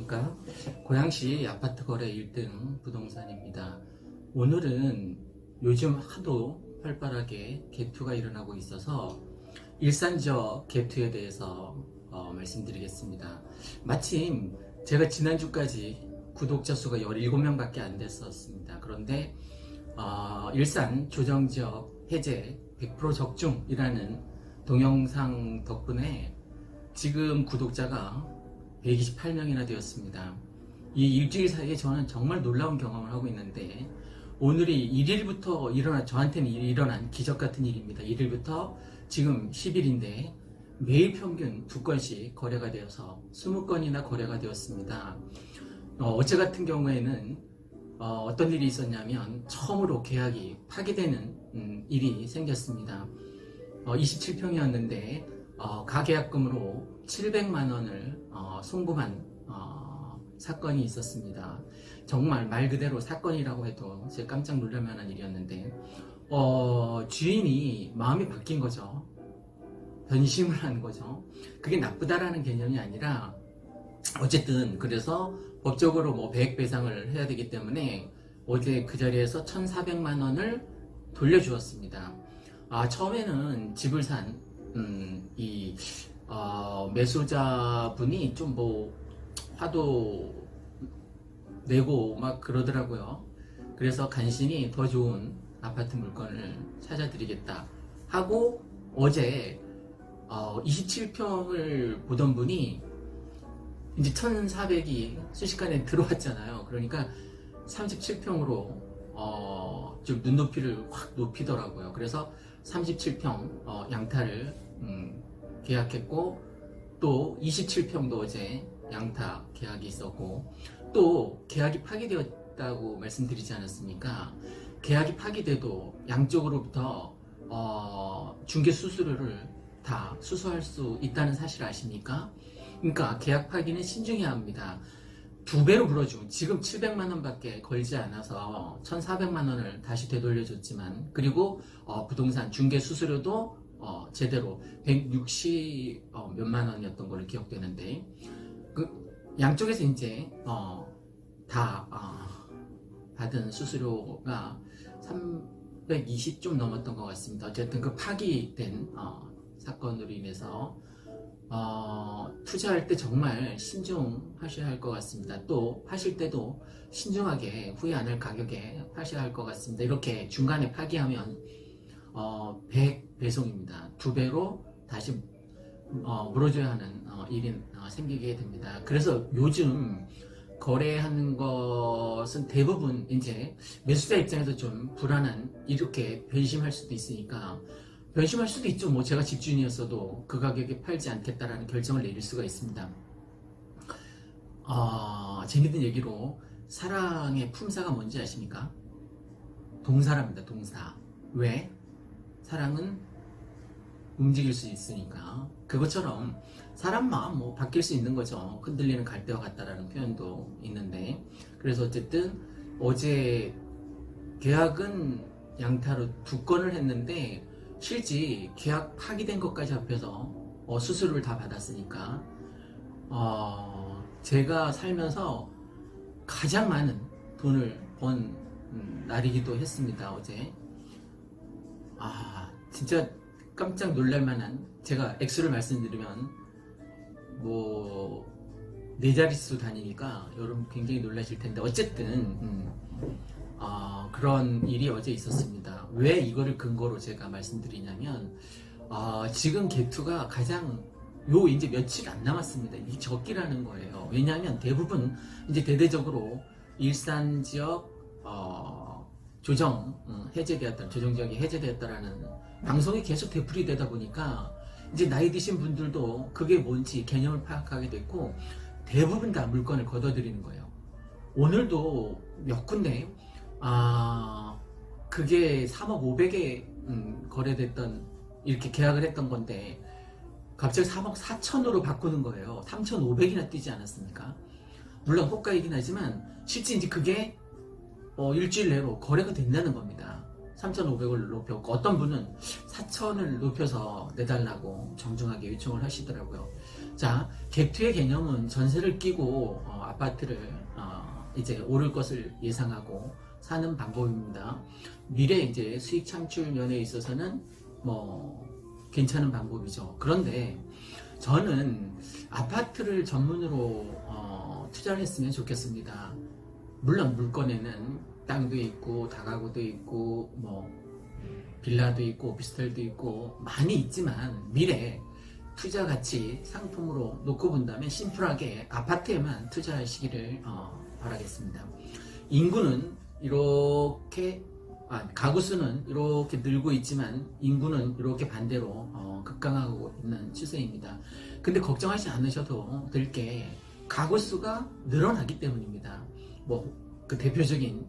안녕하십니까. 고양시 아파트 거래 1등 부동산입니다. 오늘은 요즘 하도 활발하게 갭투가 일어나고 있어서 일산 지역 갭투에 대해서 말씀드리겠습니다. 마침 제가 지난주까지 구독자 수가 17명밖에 안 됐었습니다. 그런데 일산 조정지역 해제 100% 적중이라는 동영상 덕분에 지금 구독자가 128명이나 되었습니다. 이 일주일 사이에 저는 정말 놀라운 경험을 하고 있는데, 오늘이 1일부터 저한테는 일어난 기적 같은 일입니다. 1일부터 지금 10일인데 매일 평균 2건씩 거래가 되어서 20건이나 거래가 되었습니다. 어제 같은 경우에는 어떤 일이 있었냐면, 처음으로 계약이 파기되는 일이 생겼습니다. 27평이었는데 가계약금으로 700만 원을 송금한 사건이 있었습니다. 정말 말 그대로 사건이라고 해도 제가 깜짝 놀랄 만한 일이었는데, 주인이 마음이 바뀐 거죠. 변심을 한 거죠. 그게 나쁘다라는 개념이 아니라, 어쨌든 그래서 법적으로 뭐 배액 배상을 해야 되기 때문에 어제 그 자리에서 1,400만 원을 돌려주었습니다. 처음에는 집을 산 매수자분이 좀 뭐 화도 내고 막 그러더라고요. 그래서 간신히 더 좋은 아파트 물건을 찾아드리겠다 하고, 어제 27평을 보던 분이 이제 1,400이 순식간에 들어왔잖아요. 그러니까 37평으로 좀 눈높이를 확 높이더라고요. 그래서 37평 양타를 계약했고, 또 27평도 어제 양타 계약이 있었고, 또 계약이 파기되었다고 말씀드리지 않았습니까? 계약이 파기돼도 양쪽으로부터 중개 수수료를 다 수수할 수 있다는 사실 아십니까? 그러니까 계약 파기는 신중해야 합니다. 2배로 물어주고, 지금 700만 원밖에 걸지 않아서 1,400만 원을 다시 되돌려줬지만, 그리고 부동산 중개 수수료도 제대로 160 몇만 원이었던 걸로 기억되는데, 그 양쪽에서 이제 다 받은 수수료가 320 좀 넘었던 것 같습니다. 어쨌든 그 파기된 사건으로 인해서 투자할 때 정말 신중하셔야 할 것 같습니다. 또 파실 때도 신중하게, 후회 안 할 가격에 파셔야 할 것 같습니다. 이렇게 중간에 파기하면 100배송입니다. 2배로 다시 물어줘야 하는 일이 생기게 됩니다. 그래서 요즘 거래하는 것은 대부분 이제 매수자 입장에서 좀 불안한, 이렇게 변심할 수도 있으니까, 변심할 수도 있죠. 뭐 제가 집주인이었어도 그 가격에 팔지 않겠다라는 결정을 내릴 수가 있습니다. 재밌는 얘기로, 사랑의 품사가 뭔지 아십니까? 동사랍니다. 동사. 왜? 사랑은 움직일 수 있으니까. 그것처럼 사람 마음 뭐 바뀔 수 있는 거죠. 흔들리는 갈대와 같다라는 표현도 있는데, 그래서 어쨌든 어제 계약은 양타로 2건을 했는데, 실제 계약 파기된 것까지 합해서 수수료를 다 받았으니까 제가 살면서 가장 많은 돈을 번 날이기도 했습니다. 어제 진짜 깜짝 놀랄 만한, 제가 액수를 말씀드리면 뭐 4자릿수 다니니까 여러분 굉장히 놀라실 텐데, 어쨌든 그런 일이 어제 있었습니다. 왜 이거를 근거로 제가 말씀드리냐면, 지금 갭투가 가장 이제 며칠 안 남았습니다. 이 적기라는 거예요. 왜냐하면 대부분 이제 대대적으로 일산 지역 조정 지역이 해제되었다라는 방송이 계속 되풀이 되다 보니까, 이제 나이 드신 분들도 그게 뭔지 개념을 파악하게 됐고, 대부분 다 물건을 걷어들이는 거예요. 오늘도 몇 군데 그게 3억 5백에 거래됐던, 이렇게 계약을 했던 건데 갑자기 3억 4천으로 바꾸는 거예요. 3,500이나 뛰지 않았습니까? 물론 호가이긴 하지만 실제 이제 그게 일주일 내로 거래가 된다는 겁니다. 3,500을 높였고 어떤 분은 4,000을 높여서 내달라고 정중하게 요청을 하시더라고요. 자, 갭투의 개념은 전세를 끼고 아파트를 이제 오를 것을 예상하고 사는 방법입니다. 미래 이제 수익 창출 면에 있어서는 뭐 괜찮은 방법이죠. 그런데 저는 아파트를 전문으로 투자를 했으면 좋겠습니다. 물론 물건에는 땅도 있고 다가구도 있고 뭐 빌라도 있고 오피스텔도 있고 많이 있지만 미래 투자 가치 상품으로 놓고 본다면 심플하게 아파트에만 투자하시기를 바라겠습니다. 인구는 이렇게 가구 수는 이렇게 늘고 있지만 인구는 이렇게 반대로 급강하고 있는 추세입니다. 근데 걱정하지 않으셔도 될 게 가구 수가 늘어나기 때문입니다. 뭐 그 대표적인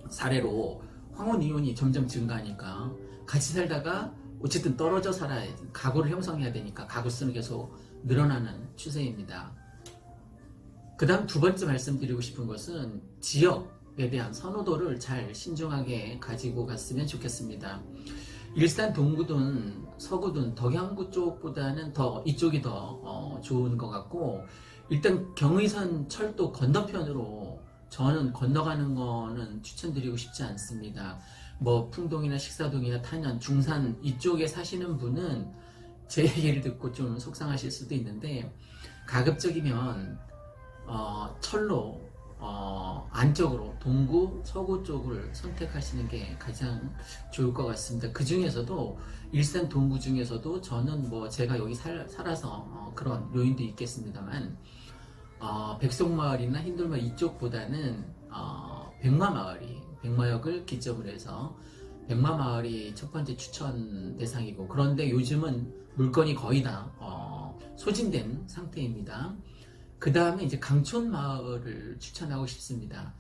사례로 황혼 이혼이 점점 증가하니까 같이 살다가 어쨌든 떨어져 살아야 가구를 형성해야 되니까 가구 수는 계속 늘어나는 추세입니다. 그 다음 두 번째 말씀드리고 싶은 것은 지역에 대한 선호도를 잘 신중하게 가지고 갔으면 좋겠습니다. 일산 동구든 서구든 덕양구 쪽보다는 더 이쪽이 더 좋은 것 같고, 일단 경의선 철도 건너편으로 저는 건너가는 거는 추천드리고 싶지 않습니다. 뭐 풍동이나 식사동이나 탄현, 중산 이쪽에 사시는 분은 제 얘기를 듣고 좀 속상하실 수도 있는데, 가급적이면 철로 안쪽으로 동구, 서구 쪽을 선택하시는 게 가장 좋을 것 같습니다. 그 중에서도 일산 동구 중에서도 저는 뭐 제가 여기 살아서 그런 요인도 있겠습니다만 백석마을이나 흰돌마을 이쪽보다는 백마역을 기점으로 해서 백마마을이 첫 번째 추천 대상이고, 그런데 요즘은 물건이 거의 다 소진된 상태입니다. 그 다음에 이제 강촌마을을 추천하고 싶습니다.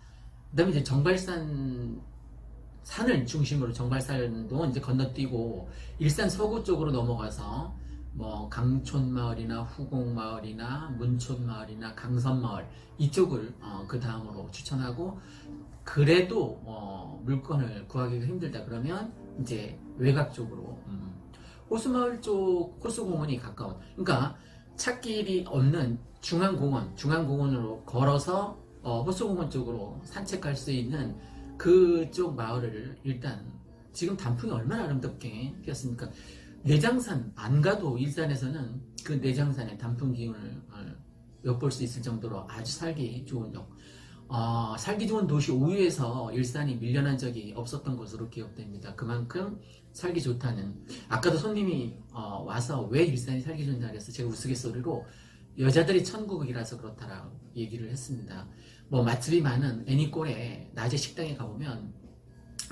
그 다음에 이제 정발산 산을 중심으로 정발산도 이제 건너뛰고 일산 서구 쪽으로 넘어가서 뭐 강촌마을이나 후곡마을이나 문촌마을이나 강선마을 이쪽을 그 다음으로 추천하고, 그래도 물건을 구하기가 힘들다 그러면 이제 외곽 쪽으로 호수마을 쪽 호수공원이 가까운, 그러니까 찾길이 없는 중앙공원으로 걸어서 호수공원 쪽으로 산책할 수 있는 그쪽 마을을 일단, 지금 단풍이 얼마나 아름답게 피었습니까? 내장산 안 가도 일산에서는 그 내장산의 단풍 기운을 엿볼 수 있을 정도로 아주 살기 좋은 살기 좋은 도시 5위에서 일산이 밀려난 적이 없었던 것으로 기억됩니다. 그만큼 살기 좋다는, 아까도 손님이 와서 왜 일산이 살기 좋냐 그래서 제가 우스갯소리로 여자들이 천국이라서 그렇다라고 얘기를 했습니다. 뭐 맛집이 많은 애니꼴에 낮에 식당에 가보면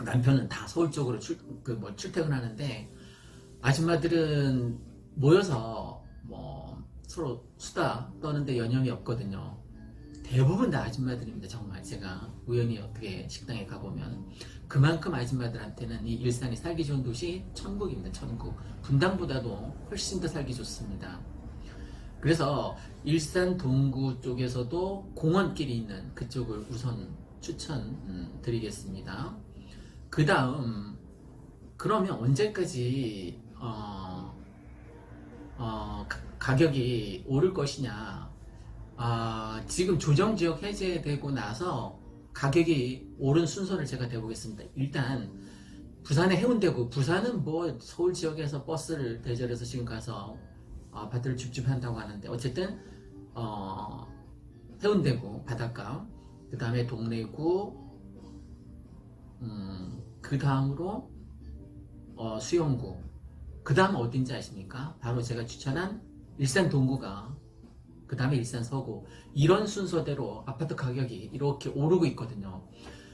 남편은 다 서울 쪽으로 출퇴근하는데 아줌마들은 모여서 뭐 서로 수다 떠는데 여념이 없거든요. 대부분 다 아줌마들입니다. 정말 제가 우연히 어떻게 식당에 가보면 그만큼 아줌마들한테는 이 일산이 살기 좋은 도시 천국입니다. 천국. 분당보다도 훨씬 더 살기 좋습니다. 그래서 일산 동구 쪽에서도 공원길이 있는 그쪽을 우선 추천드리겠습니다. 그 다음, 그러면 언제까지 가격이 오를 것이냐? 지금 조정지역 해제되고 나서 가격이 오른 순서를 제가 대보겠습니다. 일단 부산의 해운대구, 부산은 뭐 서울 지역에서 버스를 대절해서 지금 가서 아파트를 줍줍한다고 하는데, 어쨌든 해운대구 바닷가, 그 다음에 동래구, 그 다음으로 수영구, 그 다음 어딘지 아십니까? 바로 제가 추천한 일산 동구가 그 다음에 일산 서구, 이런 순서대로 아파트 가격이 이렇게 오르고 있거든요.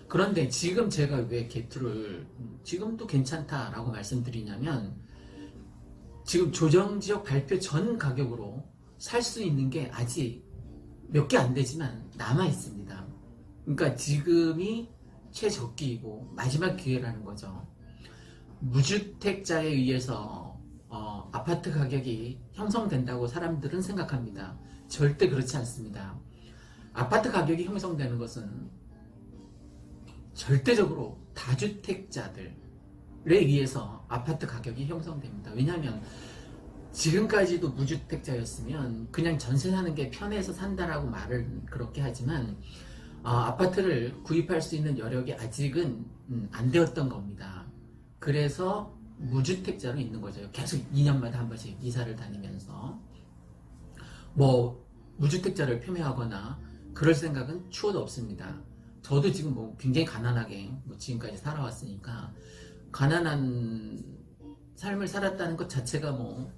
그런데 지금 제가 왜 갭투를 지금도 괜찮다라고 말씀드리냐면, 지금 조정지역 발표 전 가격으로 살 수 있는 게 아직 몇 개 안 되지만 남아 있습니다. 그러니까 지금이 최적기이고 마지막 기회라는 거죠. 무주택자에 의해서 아파트 가격이 형성된다고 사람들은 생각합니다. 절대 그렇지 않습니다. 아파트 가격이 형성되는 것은 절대적으로 다주택자들, 의해서 아파트 가격이 형성됩니다. 왜냐하면 지금까지도 무주택자였으면 그냥 전세 사는 게 편해서 산다라고 말을 그렇게 하지만 아파트를 구입할 수 있는 여력이 아직은 안 되었던 겁니다. 그래서 무주택자로 있는 거죠. 계속 2년마다 한 번씩 이사를 다니면서 뭐 무주택자를 표명하거나 그럴 생각은 추호도 없습니다. 저도 지금 뭐 굉장히 가난하게 뭐 지금까지 살아왔으니까 가난한 삶을 살았다는 것 자체가 뭐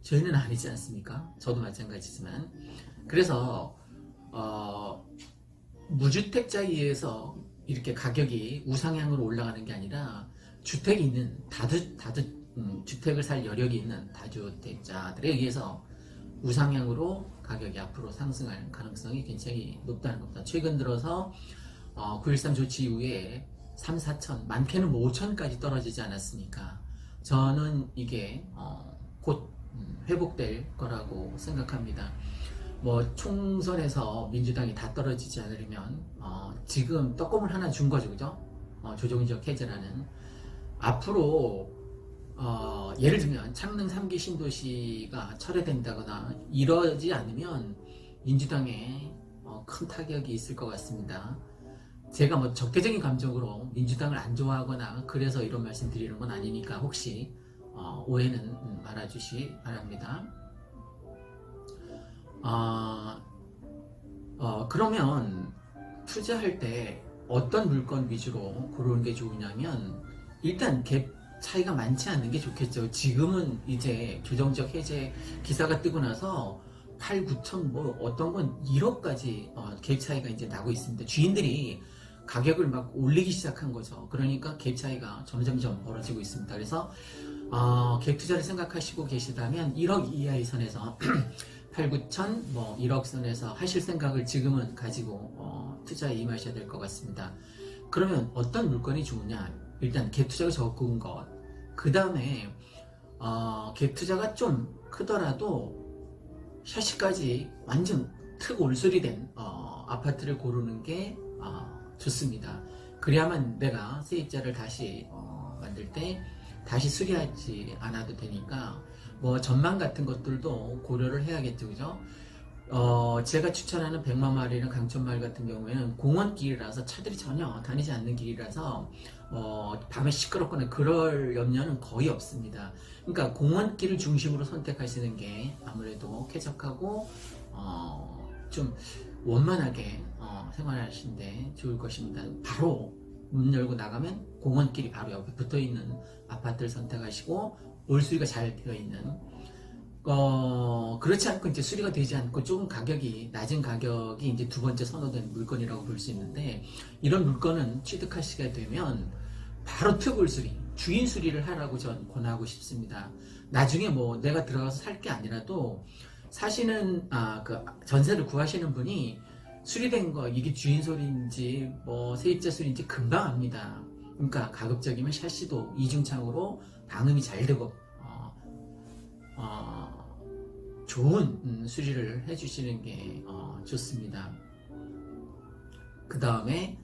죄는 아니지 않습니까? 저도 마찬가지지만 그래서 무주택자에 의해서 이렇게 가격이 우상향으로 올라가는 게 아니라 주택이 있는 주택을 살 여력이 있는 다주택자들에 의해서 우상향으로 가격이 앞으로 상승할 가능성이 굉장히 높다는 겁니다. 최근 들어서 9.13 조치 이후에 3, 4천, 많게는 뭐 5천까지 떨어지지 않았습니까? 저는 이게 곧 회복될 거라고 생각합니다. 뭐 총선에서 민주당이 다 떨어지지 않으려면 지금 떡고물 하나 준 거죠, 그죠? 조정적 해제라는. 앞으로 예를 들면 창릉 3기 신도시가 철회된다거나 이러지 않으면 민주당에 큰 타격이 있을 것 같습니다. 제가 뭐 적대적인 감정으로 민주당을 안 좋아하거나 그래서 이런 말씀 드리는 건 아니니까 혹시 오해는 말아주시 바랍니다. 그러면 투자할 때 어떤 물건 위주로 고르는 게 좋으냐면 일단 갭 차이가 많지 않은 게 좋겠죠. 지금은 이제 조정적 해제 기사가 뜨고 나서 8, 9천 뭐 어떤 건 1억까지 갭 차이가 이제 나고 있습니다. 주인들이 가격을 막 올리기 시작한 거죠. 그러니까 갭 차이가 점점점 벌어지고 있습니다. 그래서 갭 투자를 생각하시고 계시다면 1억 이하의 선에서 8, 9천 뭐 1억 선에서 하실 생각을 지금은 가지고 투자에 임하셔야 될 것 같습니다. 그러면 어떤 물건이 좋으냐? 일단 갭 투자가 적은 것, 그 다음에 갭 투자가 좀 크더라도 샤시까지 완전 특 올소리된 아파트를 고르는 게 좋습니다. 그래야만 내가 세입자를 다시 만들 때 다시 수리하지 않아도 되니까 뭐 전망 같은 것들도 고려를 해야겠죠, 그죠? 제가 추천하는 백마마을이나 강촌마을 같은 경우에는 공원길이라서 차들이 전혀 다니지 않는 길이라서 밤에 시끄럽거나 그럴 염려는 거의 없습니다. 그러니까 공원길을 중심으로 선택하시는 게 아무래도 쾌적하고 좀 원만하게 생활하시는데 좋을 것입니다. 바로 문 열고 나가면 공원길이 바로 옆에 붙어있는 아파트를 선택하시고 올수리가 잘 되어 있는 그렇지 않고 이제 수리가 되지 않고 조금 가격이 낮은 가격이 이제 두 번째 선호된 물건이라고 볼 수 있는데 이런 물건은 취득하시게 되면 바로 특을 수리, 주인 수리를 하라고 전 권하고 싶습니다. 나중에 뭐 내가 들어가서 살 게 아니라도 사시는 그 전세를 구하시는 분이 수리된 거 이게 주인 소리인지 뭐 세입자 소리인지 금방 압니다. 그러니까 가급적이면 샤시도 이중창으로 방음이 잘 되고 좋은 수리를 해주시는 게 좋습니다. 그 다음에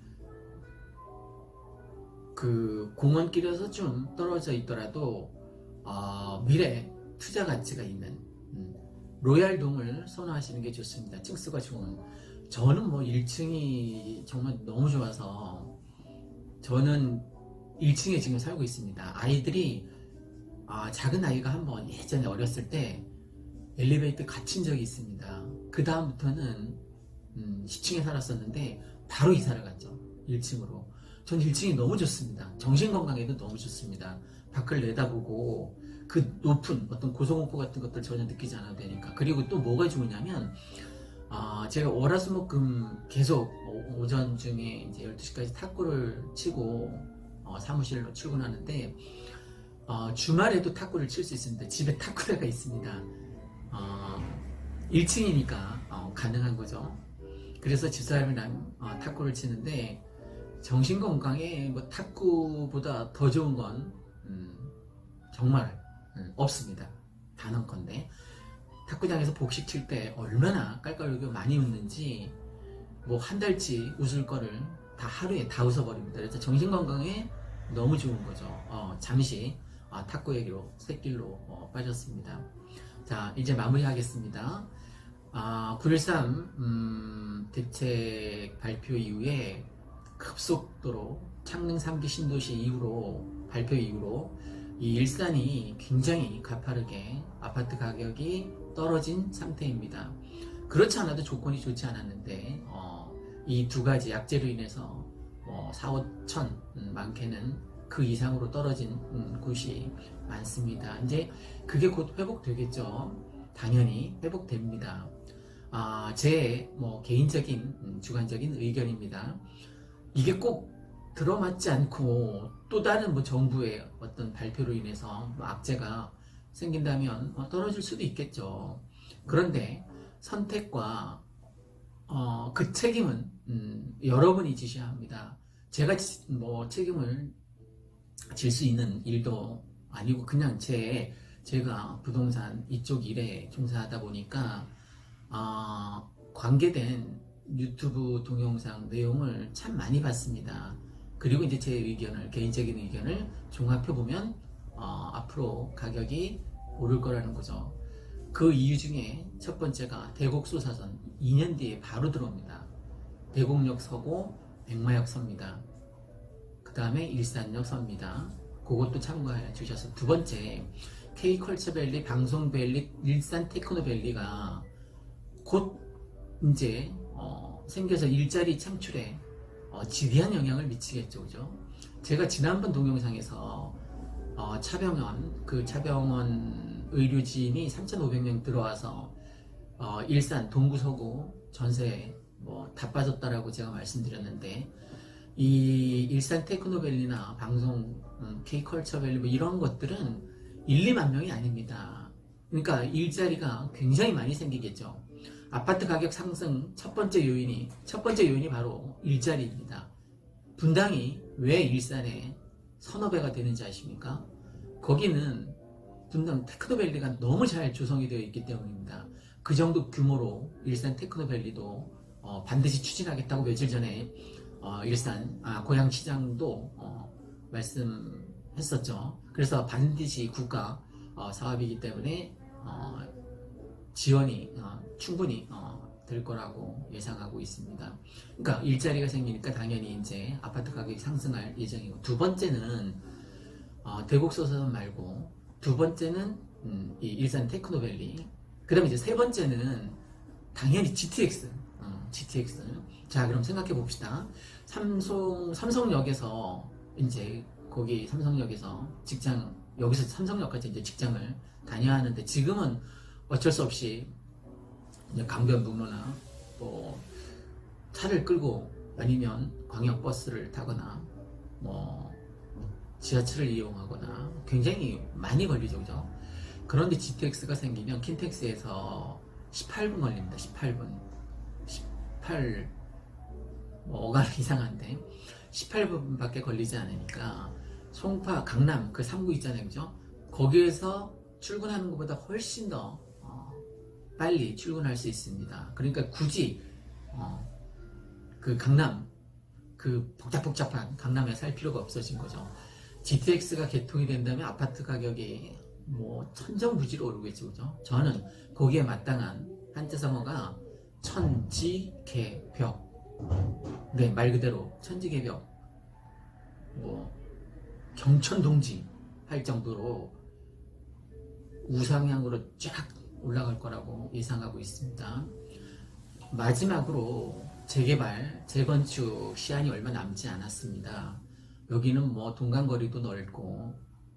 그 공원길에서 좀 떨어져 있더라도 미래 투자 가치가 있는 로얄동을 선호하시는 게 좋습니다. 층수가 좋은. 저는 뭐 1층이 정말 너무 좋아서 저는 1층에 지금 살고 있습니다. 아이들이 작은 아이가 한번 예전에 어렸을 때 엘리베이터 갇힌 적이 있습니다. 그 다음부터는 10층에 살았었는데 바로 이사를 갔죠. 1층으로. 전 1층이 너무 좋습니다. 정신건강에도 너무 좋습니다. 밖을 내다보고 그 높은 어떤 고소공포 같은 것들 전혀 느끼지 않아도 되니까. 그리고 또 뭐가 좋으냐면 제가 월화수목금 계속 오전 중에 이제 12시까지 탁구를 치고 사무실로 출근하는데 주말에도 탁구를 칠 수 있습니다. 집에 탁구대가 있습니다. 1층이니까 가능한 거죠. 그래서 집사람이랑 탁구를 치는데 정신건강에 뭐 탁구보다 더 좋은 건 정말 없습니다. 단언컨대 탁구장에서 복식 칠 때 얼마나 깔깔거리고 많이 웃는지 뭐 한 달치 웃을 거를 다 하루에 다 웃어버립니다. 그래서 정신건강에 너무 좋은 거죠. 잠시 탁구 얘기로 샛길로 빠졌습니다. 자, 이제 마무리하겠습니다. 9.13 대책 발표 이후에 급속도로 창릉 3기 신도시 이후로 발표 이후로 이 일산이 굉장히 가파르게 아파트 가격이 떨어진 상태입니다. 그렇지 않아도 조건이 좋지 않았는데 이 두 가지 약재로 인해서 4, 5천 많게는 그 이상으로 떨어진 곳이 많습니다. 이제 그게 곧 회복되겠죠. 당연히 회복됩니다. 제 개인적인 주관적인 의견입니다. 이게 꼭 들어맞지 않고 또 다른 정부의 어떤 발표로 인해서 악재가 생긴다면 떨어질 수도 있겠죠. 그런데 선택과 그 책임은 여러분이 지셔야 합니다. 제가 책임을 질 수 있는 일도 아니고 그냥 제가 부동산 이쪽 일에 종사하다 보니까 관계된 유튜브 동영상 내용을 참 많이 봤습니다. 그리고 이제 제 의견을, 개인적인 의견을 종합해 보면 앞으로 가격이 오를 거라는 거죠. 그 이유 중에 첫 번째가 대곡소사선 2년 뒤에 바로 들어옵니다. 대곡역 서고 백마역 섭니다. 그 다음에 일산역 섭니다. 그것도 참고해 주셔서, 두 번째 K컬처밸리, 방송밸리, 일산 테크노밸리가 곧 이제 생겨서 일자리 창출에 지대한 영향을 미치겠죠. 그죠? 제가 지난번 동영상에서 차병원 의료진이 3,500명 들어와서 일산 동구 서구 전세 다 빠졌다라고 제가 말씀드렸는데, 이 일산 테크노밸리나 방송 K컬처밸리 이런 것들은 1, 2만 명이 아닙니다. 그러니까 일자리가 굉장히 많이 생기겠죠. 아파트 가격 상승 첫 번째 요인이 바로 일자리입니다. 분당이 왜 일산에 서너 배가 되는지 아십니까? 거기는 분당 테크노밸리가 너무 잘 조성이 되어 있기 때문입니다. 그 정도 규모로 일산 테크노밸리도 반드시 추진하겠다고 며칠 전에 일산 고양시장도 말씀했었죠. 그래서 반드시 국가 사업이기 때문에 지원이 충분히 될 거라고 예상하고 있습니다. 그러니까 일자리가 생기니까 당연히 이제 아파트 가격이 상승할 예정이고, 두 번째는 대곡소사선 말고 두 번째는 이 일산 테크노밸리, 그 다음에 이제 세 번째는 당연히 GTX. 자, 그럼 생각해 봅시다. 삼성역에서 이제 거기 삼성역에서 여기서 삼성역까지 이제 직장을 다녀야 하는데, 지금은 어쩔 수 없이 이제 강변북로나 차를 끌고 아니면 광역버스를 타거나 지하철을 이용하거나 굉장히 많이 걸리죠. 그죠? 그런데 GTX가 생기면 킨텍스에서 18분 걸립니다. 18, 이상한데 18분밖에 걸리지 않으니까 송파, 강남 그 3구 있잖아요. 그죠? 거기에서 출근하는 것보다 훨씬 더 빨리 출근할 수 있습니다. 그러니까 굳이 그 강남, 그 복잡한 강남에 살 필요가 없어진 거죠. GTX가 개통이 된다면 아파트 가격이 천정부지로 오르겠죠. 그죠? 저는 거기에 마땅한 한자성어가 천지개벽. 네, 말 그대로 천지개벽. 경천동지 할 정도로 우상향으로 쫙 올라갈 거라고 예상하고 있습니다. 마지막으로 재건축 시한이 얼마 남지 않았습니다. 여기는 동간거리도 넓고,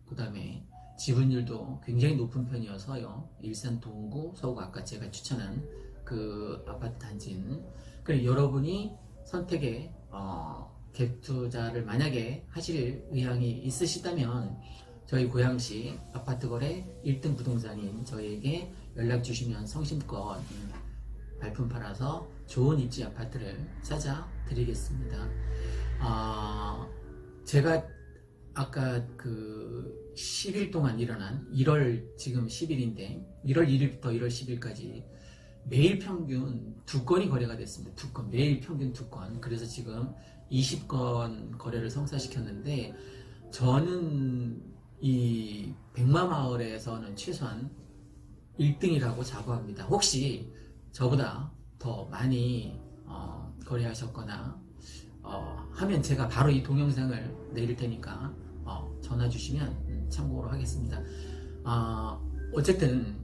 그 다음에 지분율도 굉장히 높은 편이어서요. 일산 동구, 서구 아까 제가 추천한 그 아파트 단지는. 그리고 여러분이 선택에 갭 투자를 만약에 하실 의향이 있으시다면 저희 고양시 아파트 거래 1등 부동산인 저희에게 연락 주시면 성심껏 발품 팔아서 좋은 입지 아파트를 찾아 드리겠습니다. 제가 아까 그 10일 동안 일어난 지금 10일인데 1월 1일부터 1월 10일까지 매일 평균 2건이 거래가 됐습니다. 2건, 매일 평균 2건. 그래서 지금 20건 거래를 성사시켰는데 저는 이 백마마을에서는 최소한 1등이라고 자부합니다. 혹시 저보다 더 많이 거래하셨거나 하면 제가 바로 이 동영상을 내릴 테니까 전화 주시면 참고로 하겠습니다. 어쨌든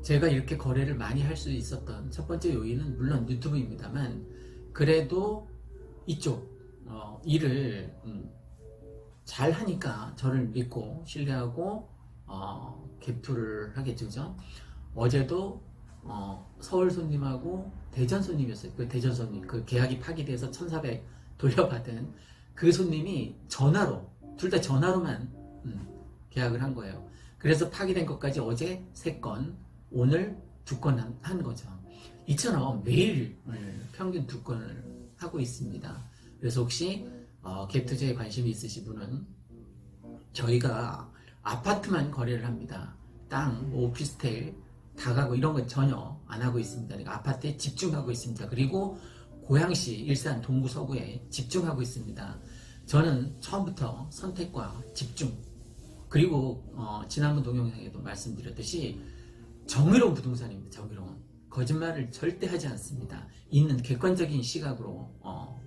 제가 이렇게 거래를 많이 할 수 있었던 첫 번째 요인은 물론 유튜브입니다만, 그래도 이쪽 일을 잘 하니까 저를 믿고 신뢰하고 갭투를 하겠죠. 그죠? 어제도 서울 손님하고 대전 손님이었어요. 그 대전 손님, 그 계약이 파기돼서 1,400 돌려받은 그 손님이 전화로, 둘 다 전화로만 계약을 한 거예요. 그래서 파기된 것까지 어제 3건, 오늘 2건 한 거죠. 이처럼 매일 평균 2건을 하고 있습니다. 그래서 혹시 갭 투자에 관심이 있으신 분은, 저희가 아파트만 거래를 합니다. 땅, 오피스텔, 다가구 이런 건 전혀 안 하고 있습니다. 그러니까 아파트에 집중하고 있습니다. 그리고 고양시, 일산, 동구, 서구에 집중하고 있습니다. 저는 처음부터 선택과 집중, 그리고 지난번 동영상에도 말씀드렸듯이 정의로운 부동산입니다. 정의로운, 거짓말을 절대 하지 않습니다. 있는 객관적인 시각으로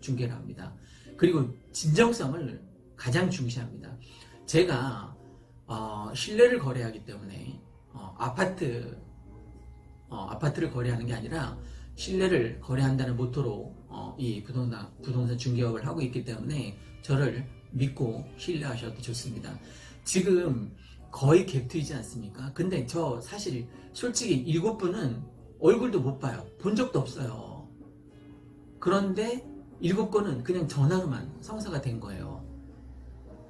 중계를 합니다. 그리고 진정성을 가장 중시합니다. 제가 신뢰를 거래하기 때문에 아파트를 거래하는 게 아니라 신뢰를 거래한다는 모토로 이 부동산 중개업을 하고 있기 때문에 저를 믿고 신뢰하셔도 좋습니다. 지금 거의 갭투이지 않습니까? 근데 저 사실 솔직히 7분은 얼굴도 못 봐요. 본 적도 없어요. 그런데 7건은 그냥 전화로만 성사가 된 거예요.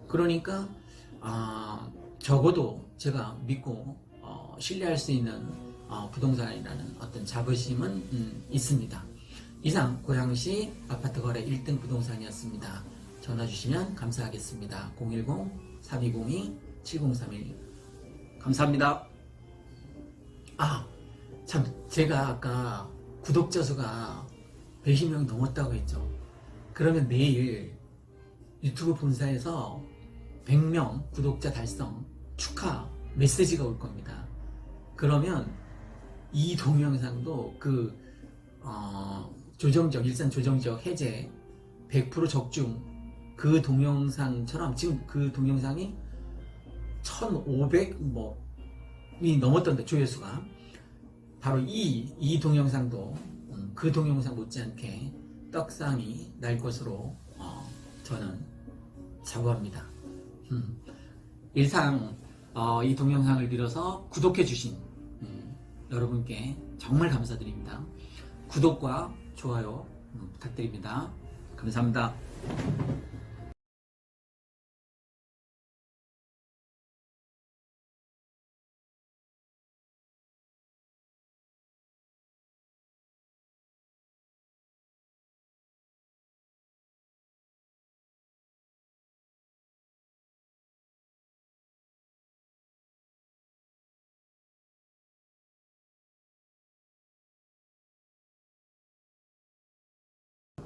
그러니까 적어도 제가 믿고 신뢰할 수 있는 부동산이라는 어떤 자부심은 있습니다. 이상 고양시 아파트 거래 1등 부동산이었습니다. 전화 주시면 감사하겠습니다. 010-3202-7031. 감사합니다. 참, 제가 아까 구독자 수가 120명 넘었다고 했죠. 그러면 내일 유튜브 본사에서 100명 구독자 달성 축하 메시지가 올 겁니다. 그러면 이 동영상도 조정적, 일산 조정적 해제 100% 적중, 그 동영상처럼 지금 그 동영상이 1,500이 넘었던데, 조회수가. 바로 이 동영상도 그 동영상 못지않게 떡상이 날 것으로 저는 자부합니다. 일상 이 동영상을 빌어서 구독해 주신 여러분께 정말 감사드립니다. 구독과 좋아요 부탁드립니다. 감사합니다.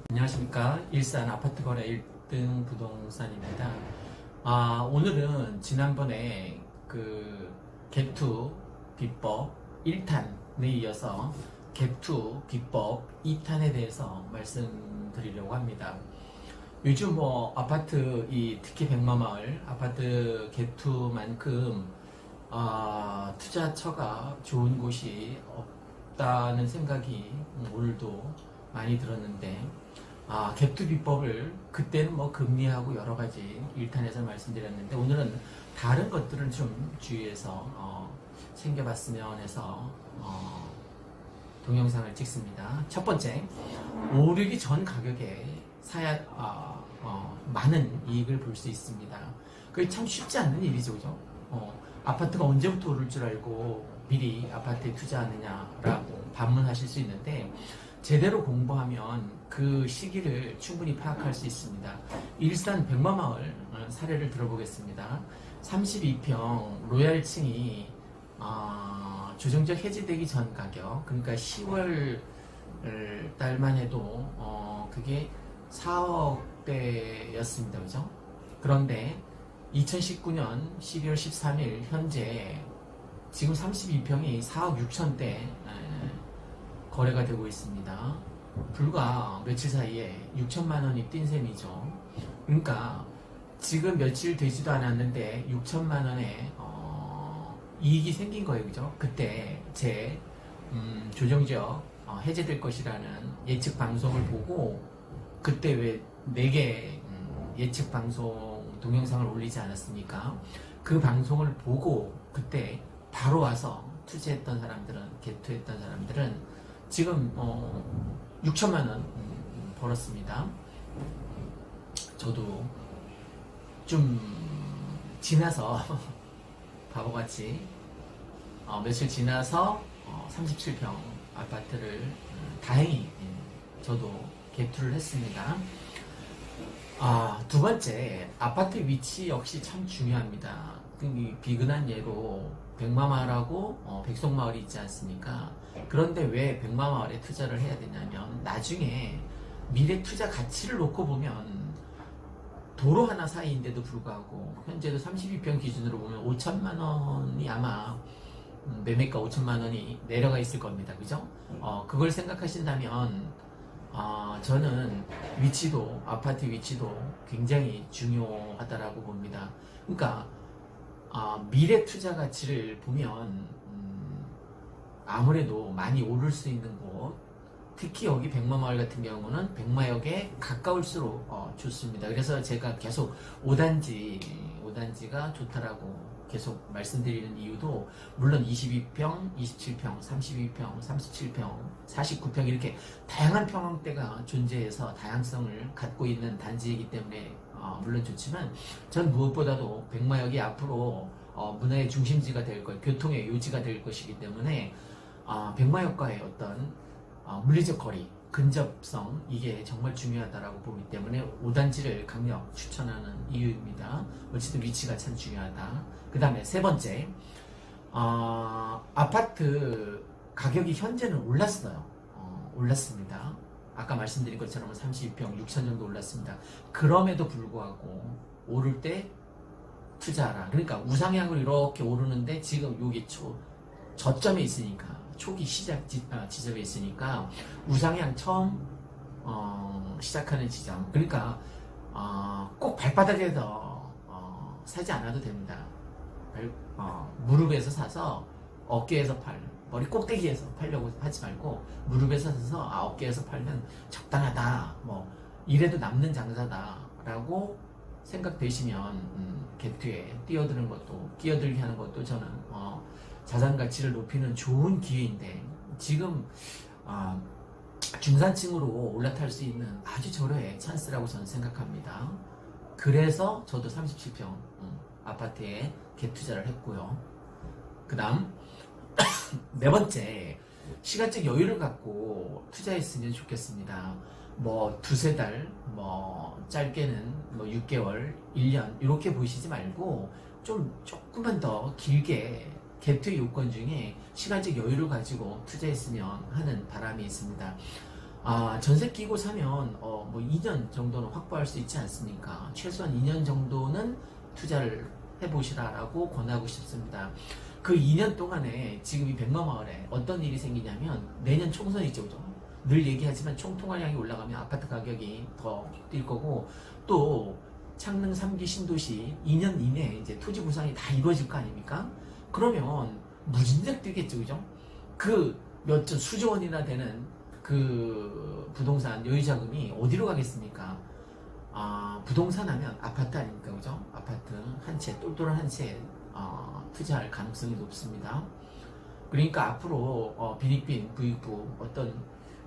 안녕하십니까. 일산 아파트 거래 1등 부동산입니다. 오늘은 지난번에 그 갭투 비법 1탄에 이어서 갭투 비법 2탄에 대해서 말씀드리려고 합니다. 요즘 아파트, 특히 백마마을 아파트 갭투만큼 투자처가 좋은 곳이 없다는 생각이 오늘도 많이 들었는데, 갭투 비법을 그때는 금리하고 여러 가지 1탄에서 말씀드렸는데, 오늘은 다른 것들을 좀 주의해서 챙겨봤으면 해서 동영상을 찍습니다. 첫 번째, 오르기 전 가격에 사야 많은 이익을 볼 수 있습니다. 그게 참 쉽지 않는 일이죠, 그죠? 아파트가 언제부터 오를 줄 알고 미리 아파트에 투자하느냐라고 반문하실 수 있는데, 제대로 공부하면 그 시기를 충분히 파악할 수 있습니다. 일산 백마마을 사례를 들어보겠습니다. 32평 로얄층이 조정적 해제되기 전 가격, 그러니까 10월 달만 해도 그게 4억대였습니다. 그죠? 그런데 2019년 12월 13일 현재 지금 32평이 4억 6천대 거래가 되고 있습니다. 불과 며칠 사이에 6천만 원이 뛴 셈이죠. 그러니까 지금 며칠 되지도 않았는데 6천만 원의 이익이 생긴 거예요. 그죠? 그때 제 조정지역 해제될 것이라는 예측 방송을 보고 그때 왜 4개 예측 방송 동영상을 올리지 않았습니까? 그 방송을 보고 그때 바로 와서 투자했던 사람들은, 개투했던 사람들은 지금 6천만 원 벌었습니다. 저도 좀 지나서 바보같이 며칠 지나서 37평 아파트를 다행히 저도 개투를 했습니다. 두 번째, 아파트 위치 역시 참 중요합니다. 비근한 예로 백마마을하고 백송마을이 있지 않습니까? 그런데 왜 백마마을에 투자를 해야 되냐면 나중에 미래 투자 가치를 놓고 보면 도로 하나 사이인데도 불구하고 현재도 32평 기준으로 보면 5천만 원이 아마 매매가 5천만 원이 내려가 있을 겁니다. 그죠? 그걸 생각하신다면 저는 위치도, 아파트 위치도 굉장히 중요하다라고 봅니다. 그러니까 미래 투자 가치를 보면 아무래도 많이 오를 수 있는 곳, 특히 여기 백마마을 같은 경우는 백마역에 가까울수록 좋습니다. 그래서 제가 계속 5단지가 좋다라고 계속 말씀드리는 이유도 물론 22평, 27평, 32평, 37평, 49평 이렇게 다양한 평형대가 존재해서 다양성을 갖고 있는 단지이기 때문에 물론 좋지만 전 무엇보다도 백마역이 앞으로 문화의 중심지가 될 것, 교통의 요지가 될 것이기 때문에 백마역과의 어떤 물리적 거리, 근접성 이게 정말 중요하다라고 보기 때문에 5단지를 강력 추천하는 이유입니다. 어쨌든 위치가 참 중요하다. 그 다음에 세 번째, 아파트 가격이 현재는 올랐어요. 올랐습니다. 아까 말씀드린 것처럼 32평 6천 정도 올랐습니다. 그럼에도 불구하고 오를 때 투자하라. 그러니까 우상향으로 이렇게 오르는데 지금 여기 저점에 있으니까 초기 시작 지점에 있으니까 우상향 처음 시작하는 지점. 그러니까 꼭 발바닥에서 사지 않아도 됩니다. 무릎에서 사서 어깨에서 머리 꼭대기에서 팔려고 하지 말고 무릎에서 사서 어깨에서 팔면 적당하다. 뭐 이래도 남는 장사다라고 생각되시면 개투에 뛰어드는 것도 끼어들게 하는 것도 저는 자산 가치를 높이는 좋은 기회인데 지금 중산층으로 올라탈 수 있는 아주 절호의 찬스라고 저는 생각합니다. 그래서 저도 37평 아파트에 개투자를 했고요. 그 다음 네 번째, 시간적 여유를 갖고 투자했으면 좋겠습니다. 뭐 두세 달, 뭐 짧게는 뭐 6개월, 1년 이렇게 보시지 말고 조금만 더 길게 개투 요건 중에 시간적 여유를 가지고 투자했으면 하는 바람이 있습니다. 전세 끼고 사면 뭐 2년 정도는 확보할 수 있지 않습니까? 최소한 2년 정도는 투자를 해보시라라고 권하고 싶습니다. 그 2년 동안에 지금 이 백마마을에 어떤 일이 생기냐면 내년 총선이 있죠. 늘 얘기하지만 총통화량이 올라가면 아파트 가격이 더 뛸 거고 또 창릉 3기 신도시 2년 이내에 이제 토지 부상이 다 이루어질 거 아닙니까? 그러면 무진장 뛰겠죠. 그죠? 그 몇 천 수조 원이나 되는 그 부동산 여유자금이 어디로 가겠습니까? 부동산 하면 아파트 아닙니까? 그죠? 아파트 한 채, 똘똘한 한 채 투자할 가능성이 높습니다. 그러니까 앞으로 빈익빈, 부익부 어떤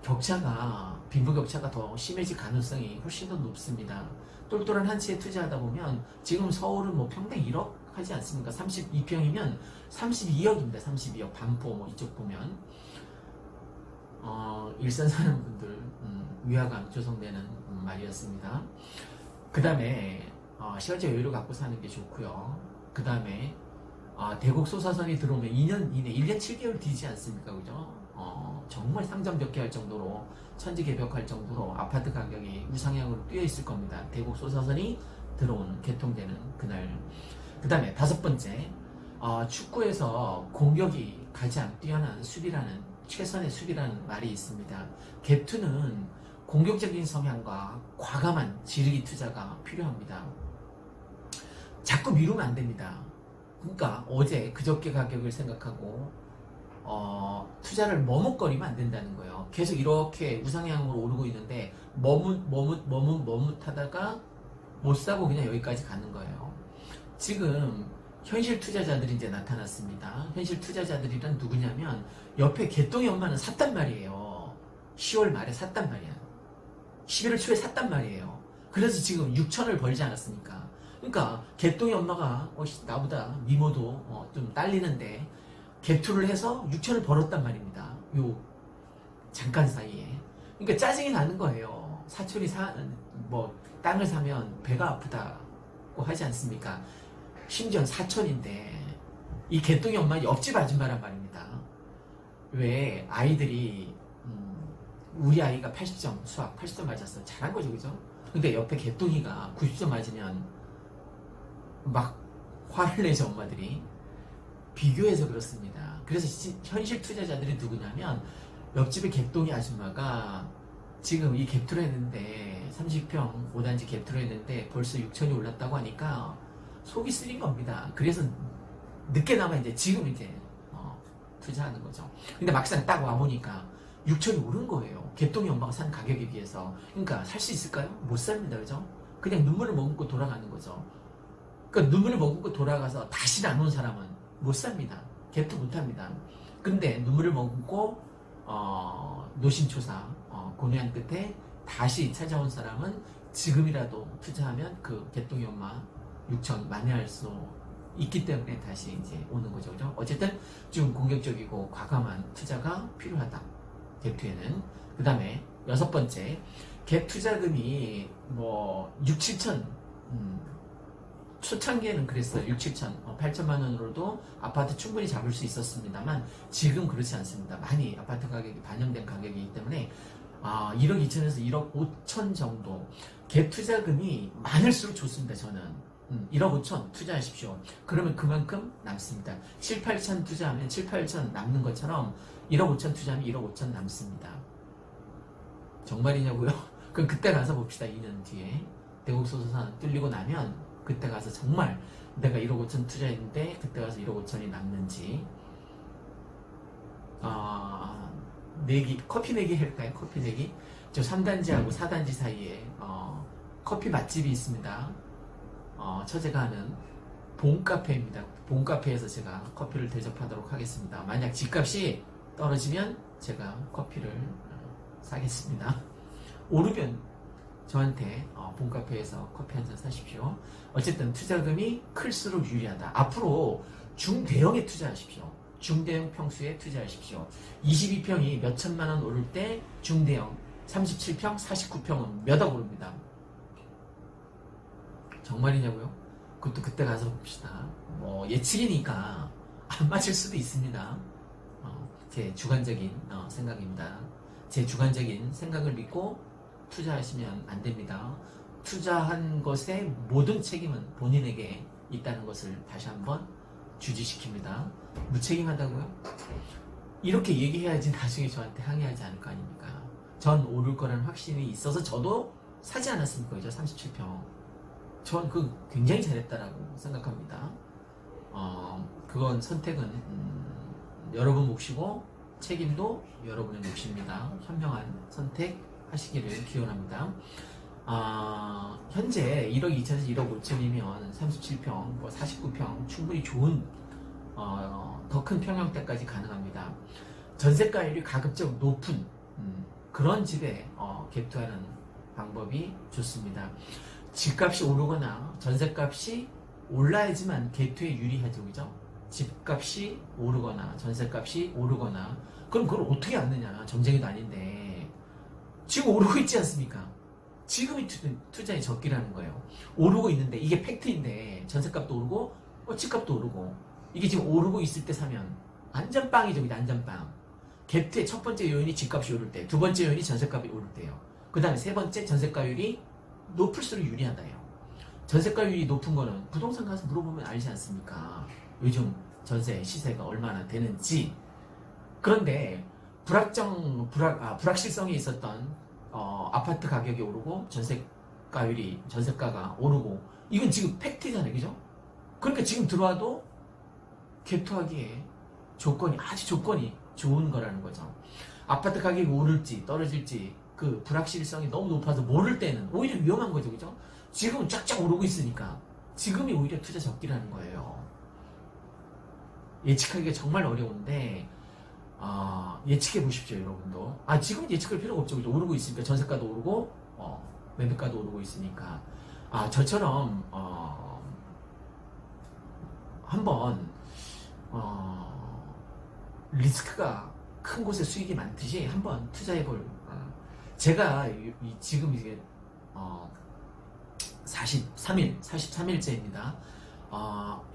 격차가, 빈부격차가 더 심해질 가능성이 훨씬 더 높습니다. 똘똘한 한 채에 투자하다 보면 지금 서울은 뭐 평당 1억 하지 않습니까? 32평이면 32억입니다. 32억. 반포 뭐 이쪽 보면 일산 사는 분들 위화감 조성되는 말이었습니다. 그 다음에 시간적 여유를 갖고 사는 게 좋고요. 그 다음에 대곡 소사선이 들어오면 2년 이내 1년 7개월 뒤지 않습니까? 그죠? 정말 상점벽해할 정도로 천지개벽할 정도로 아파트 가격이 우상향으로 뛰어 있을 겁니다. 대곡 소사선이 들어오는 개통되는 그날. 그 다음에 다섯 번째, 축구에서 공격이 가장 뛰어난 수비라는, 최선의 수비라는 말이 있습니다. 개투는 공격적인 성향과 과감한 지르기 투자가 필요합니다. 자꾸 미루면 안 됩니다. 그러니까 어제 그저께 가격을 생각하고 투자를 머뭇거리면 안 된다는 거예요. 계속 이렇게 우상향으로 오르고 있는데 머뭇하다가 못 사고 그냥 여기까지 가는 거예요. 지금 현실 투자자들이 이제 나타났습니다. 현실 투자자들이란 누구냐면 옆에 개똥이 엄마는 샀단 말이에요. 10월 말에 샀단 말이야. 11월 초에 샀단 말이에요. 그래서 지금 6천을 벌지 않았습니까? 그러니까 개똥이 엄마가 나보다 미모도 좀 딸리는데 개투를 해서 6천을 벌었단 말입니다. 요 잠깐 사이에. 그러니까 짜증이 나는 거예요. 사촌이 땅을 사면 배가 아프다고 하지 않습니까? 심지어 사촌인데 이 개똥이 엄마 옆집 아줌마란 말입니다. 왜 아이들이 우리 아이가 80점 수학 80점 맞았어. 잘한 거죠, 그죠? 근데 옆에 개똥이가 90점 맞으면 막 화를 내죠, 엄마들이. 비교해서 그렇습니다. 그래서 현실 투자자들이 누구냐면 옆집의 개똥이 아줌마가 지금 이 갭투를 했는데 30평 5단지 갭투를 했는데 벌써 6천이 올랐다고 하니까 속이 쓰린 겁니다. 그래서 늦게나마 이제 지금 이제 투자하는 거죠. 근데 막상 딱 와보니까 6천이 오른 거예요. 개똥이 엄마가 산 가격에 비해서. 그러니까 살 수 있을까요? 못 삽니다. 그죠? 그냥 눈물을 머금고 돌아가는 거죠. 그러니까 눈물을 머금고 돌아가서 다시 안 온 사람은 못 삽니다. 갭투 못 합니다. 근데 눈물을 머금고 노심초사 고뇌한 끝에 다시 찾아온 사람은 지금이라도 투자하면 그 개똥이 엄마 6천 만회할 수 있기 때문에 다시 이제 오는 거죠. 그죠? 어쨌든 좀 공격적이고 과감한 투자가 필요하다. 갭 투에는. 그 다음에 여섯 번째, 갭 투자금이 6, 7천, 초창기에는 그랬어요. 6, 7천, 8천만 원으로도 아파트 충분히 잡을 수 있었습니다만 지금 그렇지 않습니다. 많이 아파트 가격이 반영된 가격이기 때문에 1억 2천에서 1억 5천 정도 갭 투자금이 많을수록 좋습니다. 저는 1억 5천 투자하십시오. 그러면 그만큼 남습니다. 7, 8천 투자하면 7, 8천 남는 것처럼 1억 5천 투자하면 1억 5천 남습니다. 정말이냐고요? 그럼 그때 가서 봅시다. 2년 뒤에 대국소득산 뚫리고 나면 그때 가서 정말 내가 1억 5천 투자했는데 그때 가서 1억 5천이 남는지 커피 내기 할까요? 커피 내기? 저 3단지하고 4단지 사이에 커피 맛집이 있습니다. 처제가 하는 봄카페입니다. 봄카페에서 제가 커피를 대접하도록 하겠습니다. 만약 집값이 떨어지면 제가 커피를 사겠습니다. 오르면 저한테 봄카페에서 커피 한잔 사십시오. 어쨌든 투자금이 클수록 유리하다. 앞으로 중대형에 투자하십시오. 중대형 평수에 투자하십시오. 22평이 몇 천만 원 오를 때 중대형 37평, 49평은 몇 억 오릅니다. 정말이냐고요? 그것도 그때 가서 봅시다. 예측이니까 안 맞을 수도 있습니다. 제 주관적인 생각입니다. 제 주관적인 생각을 믿고 투자하시면 안 됩니다. 투자한 것의 모든 책임은 본인에게 있다는 것을 다시 한번 주지시킵니다. 무책임하다고요? 이렇게 얘기해야지 나중에 저한테 항의하지 않을 거 아닙니까? 전 오를 거라는 확신이 있어서 저도 사지 않았습니까? 그죠? 37평. 전 굉장히 잘했다라고 생각합니다. 그건 선택은 여러분 몫이고 책임도 여러분의 몫입니다. 현명한 선택 하시기를 기원합니다. 현재 1억 2천에서 1억 5천이면 37평, 49평 충분히 좋은 더 큰 평형대까지 가능합니다. 전세가율이 가급적 높은 그런 집에 갭투하는 방법이 좋습니다. 집값이 오르거나 전세값이 올라야지만 갭투에 유리하죠. 그죠? 집값이 오르거나 전세값이 오르거나 그럼 그걸 어떻게 알느냐. 점쟁이도 아닌데 지금 오르고 있지 않습니까? 지금이 투자의 적기라는 거예요. 오르고 있는데 이게 팩트인데 전세값도 오르고 집값도 오르고 이게 지금 오르고 있을 때 사면 안전빵이죠. 그게 안전빵. 갭투의 첫 번째 요인이 집값이 오를 때, 두 번째 요인이 전세값이 오를 때예요. 그 다음에 세 번째 전세가율이 높을수록 유리하다예요. 전세가율이 높은 거는 부동산 가서 물어보면 알지 않습니까? 요즘 전세 시세가 얼마나 되는지. 그런데 불확실성이 있었던 아파트 가격이 오르고 전세가가 오르고, 이건 지금 팩트잖아요, 그죠? 그러니까 지금 들어와도 갭투하기에 아주 조건이 좋은 거라는 거죠. 아파트 가격이 오를지 떨어질지 그 불확실성이 너무 높아서 모를 때는 오히려 위험한 거죠, 그죠? 지금은 쫙쫙 오르고 있으니까 지금이 오히려 투자 적기라는 거예요. 예측하기가 정말 어려운데 예측해 보십시오, 여러분도. 지금 예측할 필요가 없죠, 그죠? 오르고 있으니까 전세가도 오르고 매매가도 오르고 있으니까. 저처럼 한번 리스크가 큰 곳에 수익이 많듯이 한번 투자해볼. 제가 지금 이게 43일째입니다.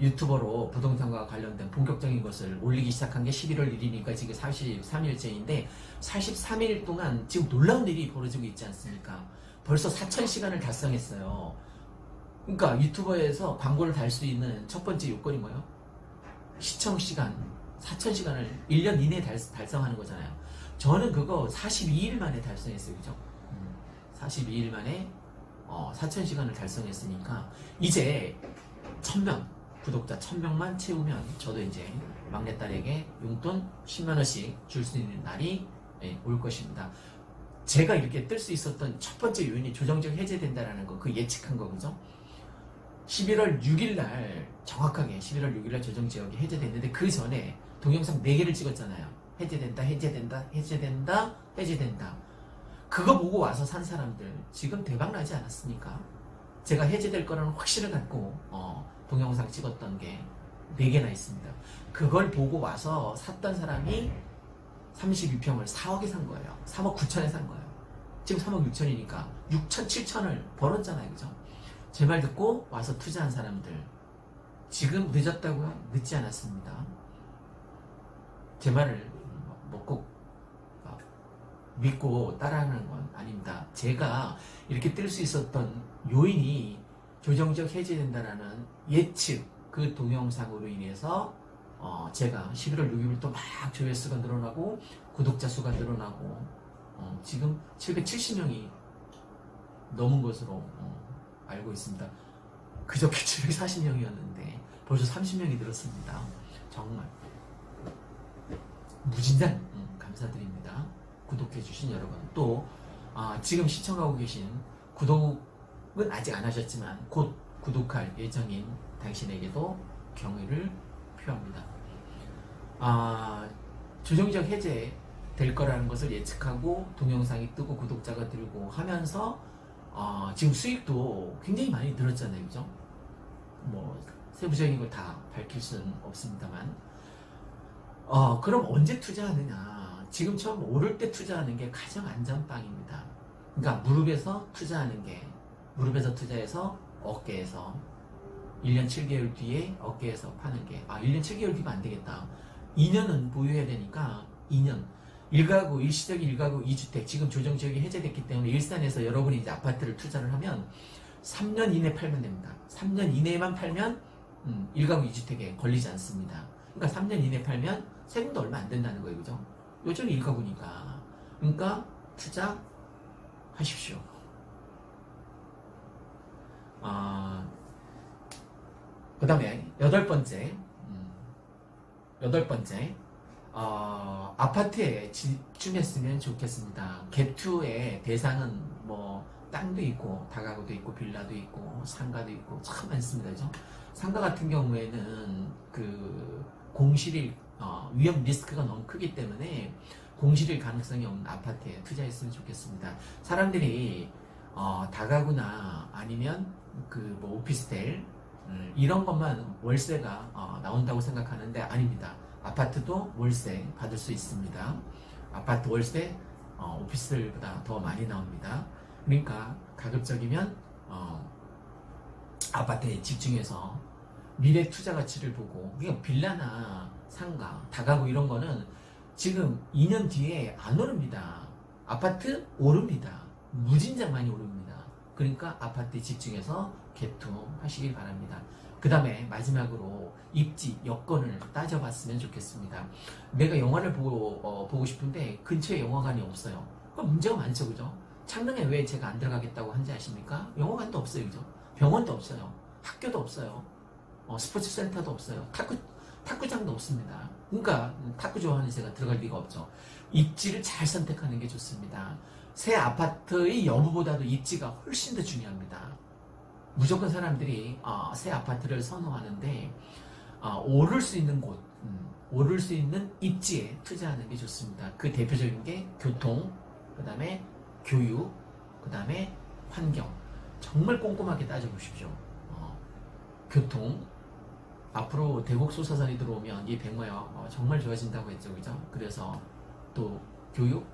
유튜버로 부동산과 관련된 본격적인 것을 올리기 시작한 게 11월 1일이니까 지금 43일째인데 43일 동안 지금 놀라운 일이 벌어지고 있지 않습니까? 벌써 4,000시간을 달성했어요. 그러니까 유튜버에서 광고를 달 수 있는 첫 번째 요건이 뭐예요? 시청시간 4,000시간을 1년 이내에 달성하는 거잖아요. 저는 그거 42일 만에 달성했어요, 그죠? 42일 만에 4,000시간을 달성했으니까 이제 1,000명, 구독자 1,000명만 채우면 저도 이제 막내딸에게 용돈 10만원씩 줄 수 있는 날이 올 것입니다. 제가 이렇게 뜰 수 있었던 첫 번째 요인이 조정적 해제된다라는 거, 그 예측한 거, 그죠? 11월 6일날, 정확하게 11월 6일날 조정지역이 해제됐는데 그 전에 동영상 4개를 찍었잖아요. 해제된다, 해제된다, 해제된다, 해제된다. 그거 보고 와서 산 사람들 지금 대박나지 않았습니까? 제가 해제될 거라는 확신을 갖고 동영상 찍었던 게 4개나 있습니다. 그걸 보고 와서 샀던 사람이 32평을 4억에 산 거예요. 3억 9천에 산 거예요. 지금 3억 6천이니까 6천, 7천을 벌었잖아요, 그죠? 제 말 듣고 와서 투자한 사람들 지금 늦었다고요? 늦지 않았습니다. 제 말을 꼭 믿고 따라하는 건 아닙니다. 제가 이렇게 뜰 수 있었던 요인이 조정적 해제된다라는 예측, 그 동영상으로 인해서 제가 11월 6일부터 막 조회수가 늘어나고 구독자 수가 늘어나고 지금 770명이 넘은 것으로 알고 있습니다. 그저께 740명이었는데 벌써 30명이 늘었습니다. 정말 무진장 감사드립니다. 구독해주신 여러분, 또 지금 시청하고 계신, 구독은 아직 안 하셨지만 곧 구독할 예정인 당신에게도 경의를 표합니다. 조정적 해제 될 거라는 것을 예측하고 동영상이 뜨고 구독자가 늘고 하면서 지금 수익도 굉장히 많이 늘었잖아요, 그죠? 뭐 세부적인 걸 다 밝힐 수는 없습니다만, 그럼 언제 투자하느냐? 지금처럼 오를 때 투자하는 게 가장 안전빵입니다. 그러니까 무릎에서 투자해서 어깨에서 1년 7개월 뒤에 어깨에서 파는 게, 1년 7개월 뒤면 안 되겠다. 2년은 보유해야 되니까 2년. 일시적인 1가구 2주택, 지금 조정지역이 해제됐기 때문에 일산에서 여러분이 이제 아파트를 투자를 하면 3년 이내 팔면 됩니다. 3년 이내에만 팔면 1가구 2주택에 걸리지 않습니다. 그러니까 3년 이내 팔면 세금도 얼마 안 된다는 거예요, 그죠? 요즘 1가구니까. 그러니까 투자하십시오. 그 다음에 여덟 번째, 아파트에 집중했으면 좋겠습니다. 갭2의 대상은 뭐 땅도 있고 다가구도 있고 빌라도 있고 상가도 있고 참 많습니다, 그죠? 상가 같은 경우에는 그 공실일 위험 리스크가 너무 크기 때문에 공실일 가능성이 없는 아파트에 투자했으면 좋겠습니다. 사람들이 다가구나 아니면 그 뭐 오피스텔 이런 것만 월세가 나온다고 생각하는데 아닙니다. 아파트도 월세 받을 수 있습니다. 아파트 월세 오피스텔보다 더 많이 나옵니다. 그러니까 가급적이면 아파트에 집중해서 미래 투자 가치를 보고, 그러니까 빌라나 상가, 다가구 이런 거는 지금 2년 뒤에 안 오릅니다. 아파트 오릅니다. 무진장 많이 오릅니다. 그러니까 아파트에 집중해서 개투하시길 바랍니다. 그 다음에 마지막으로 입지, 여건을 따져봤으면 좋겠습니다. 내가 영화를 보고 싶은데 근처에 영화관이 없어요. 그럼 문제가 많죠, 그죠? 창릉에 왜 제가 안 들어가겠다고 한지 아십니까? 영화관도 없어요, 그죠? 병원도 없어요. 학교도 없어요. 스포츠 센터도 없어요. 탁구장도 없습니다. 그러니까 탁구 좋아하는 제가 들어갈 리가 없죠. 입지를 잘 선택하는 게 좋습니다. 새 아파트의 여부보다도 입지가 훨씬 더 중요합니다. 무조건 사람들이 새 아파트를 선호하는데 오를 수 있는 곳, 오를 수 있는 입지에 투자하는 게 좋습니다. 그 대표적인 게 교통, 그 다음에 교육, 그 다음에 환경. 정말 꼼꼼하게 따져보십시오. 교통, 앞으로 대곡소사선이 들어오면 이 백마역 정말 좋아진다고 했죠, 그죠? 그래서 또 교육,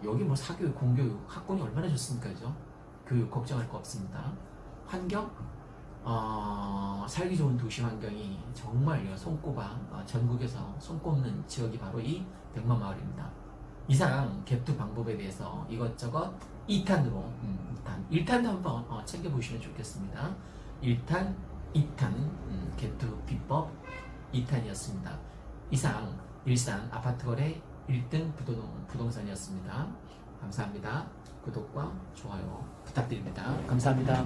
여기 뭐 사교육, 공교육, 학군이 얼마나 좋습니까, 그죠? 교육 걱정할 거 없습니다. 환경, 살기 좋은 도시 환경이 정말 손꼽아 전국에서 손꼽는 지역이 바로 이 백마마을입니다. 이상 갭투 방법에 대해서 이것저것 2탄으로 1탄도 한번 챙겨보시면 좋겠습니다. 1탄, 2탄 갭투 비법 2탄이었습니다. 이상 일산 아파트 거래 1등 부동산이었습니다. 감사합니다. 구독과 좋아요 부탁드립니다. 감사합니다.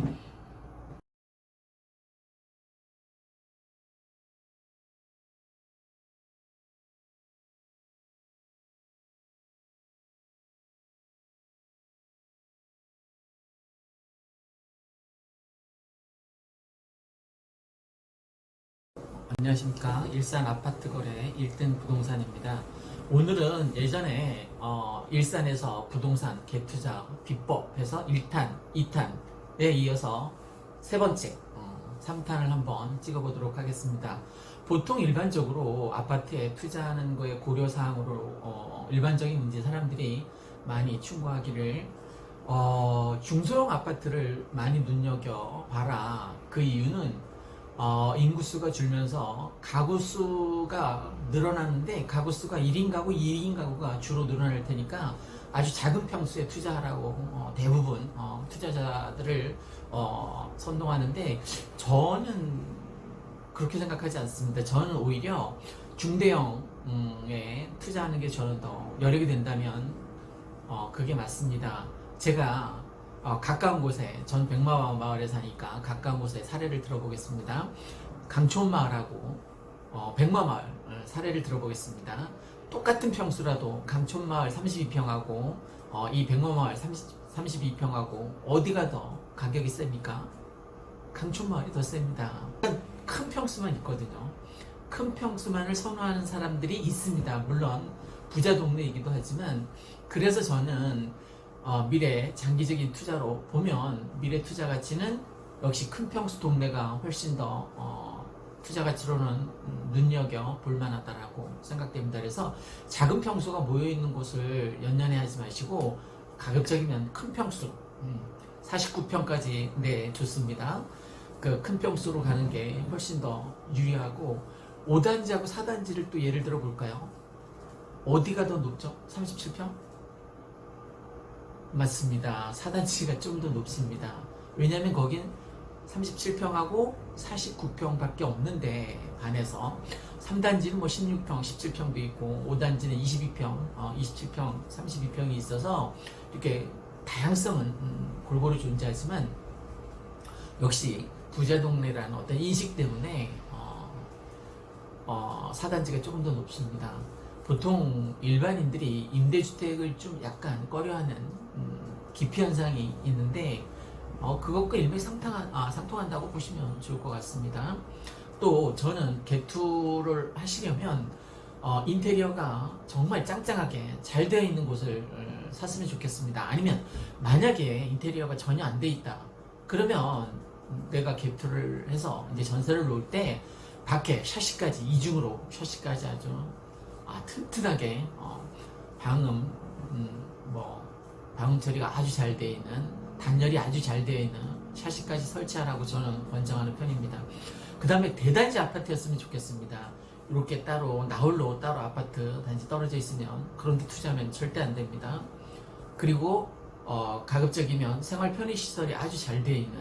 안녕하십니까. 일산 아파트 거래 1등 부동산입니다. 오늘은 예전에 일산에서 부동산 갭투자 비법해서 1탄, 2탄에 이어서 세 번째 3탄을 한번 찍어보도록 하겠습니다. 보통 일반적으로 아파트에 투자하는 거에 고려사항으로 일반적인 문제 사람들이 많이 충고하기를 중소형 아파트를 많이 눈여겨봐라. 그 이유는 인구수가 줄면서 가구수가 늘어나는데 가구수가 1인 가구, 2인 가구가 주로 늘어날 테니까 아주 작은 평수에 투자하라고 대부분 투자자들을 선동하는데 저는 그렇게 생각하지 않습니다. 저는 오히려 중대형에 투자하는 게 저는 더 여력이 된다면 그게 맞습니다. 제가 가까운 곳에, 전 백마마을에 사니까 가까운 곳에 사례를 들어보겠습니다. 강촌마을하고 백마마을 사례를 들어보겠습니다. 똑같은 평수라도 강촌마을 32평하고 이 백마마을 32평하고 어디가 더 가격이 셉니까? 강촌마을이 더 셉니다. 큰 평수만 있거든요. 큰 평수만을 선호하는 사람들이 있습니다. 물론 부자 동네이기도 하지만, 그래서 저는 미래 장기적인 투자로 보면 미래 투자 가치는 역시 큰 평수 동네가 훨씬 더 투자 가치로는 눈여겨 볼만하다라고 생각됩니다. 그래서 작은 평수가 모여있는 곳을 연연해 하지 마시고 가급적이면 큰 평수 49평까지 네 좋습니다. 그 큰 평수로 가는 게 훨씬 더 유리하고, 5단지하고 4단지를 또 예를 들어 볼까요? 어디가 더 높죠? 37평? 맞습니다. 4단지가 좀 더 높습니다. 왜냐면 거긴 37평하고 49평밖에 없는데 반해서 3단지는 뭐 16평, 17평도 있고 5단지는 22평, 27평, 32평이 있어서 이렇게 다양성은 골고루 존재하지만 역시 부자 동네라는 어떤 인식 때문에 4단지가 조금 더 높습니다. 보통 일반인들이 임대주택을 좀 약간 꺼려하는 기피 현상이 있는데 그것과 일맥상통한다고 보시면 좋을 것 같습니다. 또 저는 갭투를 하시려면 인테리어가 정말 짱짱하게 잘 되어 있는 곳을 샀으면 좋겠습니다. 아니면 만약에 인테리어가 전혀 안 돼 있다 그러면 내가 갭투를 해서 이제 전세를 놓을 때 밖에 샤시까지 이중으로 샤시까지 아주 튼튼하게 방음 방음 처리가 아주 잘 되어 있는, 단열이 아주 잘 되어 있는 샤시까지 설치하라고 저는 권장하는 편입니다. 그 다음에 대단지 아파트였으면 좋겠습니다. 이렇게 따로 나홀로 따로 아파트 단지 떨어져 있으면 그런 데 투자하면 절대 안 됩니다. 그리고 가급적이면 생활 편의 시설이 아주 잘 되어 있는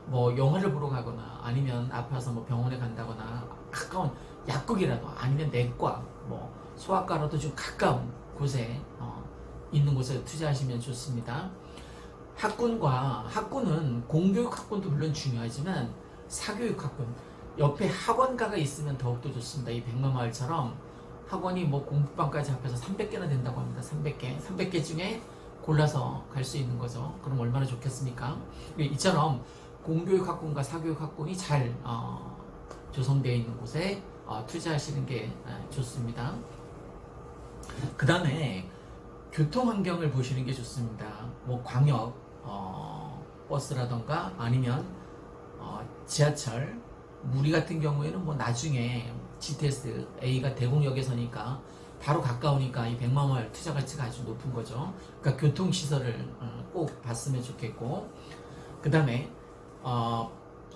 뭐 영화를 보러 가거나 아니면 아파서 뭐 병원에 간다거나 가까운 약국이라도 아니면 내과 뭐 소아과라도 좀 가까운 곳에 있는 곳에 투자하시면 좋습니다. 학군은 공교육 학군도 물론 중요하지만 사교육 학군 옆에 학원가가 있으면 더욱더 좋습니다. 이 백마마을처럼 학원이 뭐 공부방까지 합해서 300개나 된다고 합니다. 300개 중에 골라서 갈 수 있는 거죠. 그럼 얼마나 좋겠습니까? 이처럼 공교육 학군과 사교육 학군이 잘 조성되어 있는 곳에 투자하시는 게 좋습니다. 그 다음에 교통 환경을 보시는 게 좋습니다. 뭐 광역 버스라던가 아니면 지하철, 무리 같은 경우에는 뭐 나중에 GTS A가 대공역에서니까 바로 가까우니까 이 백마마을 투자 가치가 아주 높은 거죠. 그러니까 교통 시설을 꼭 봤으면 좋겠고, 그 다음에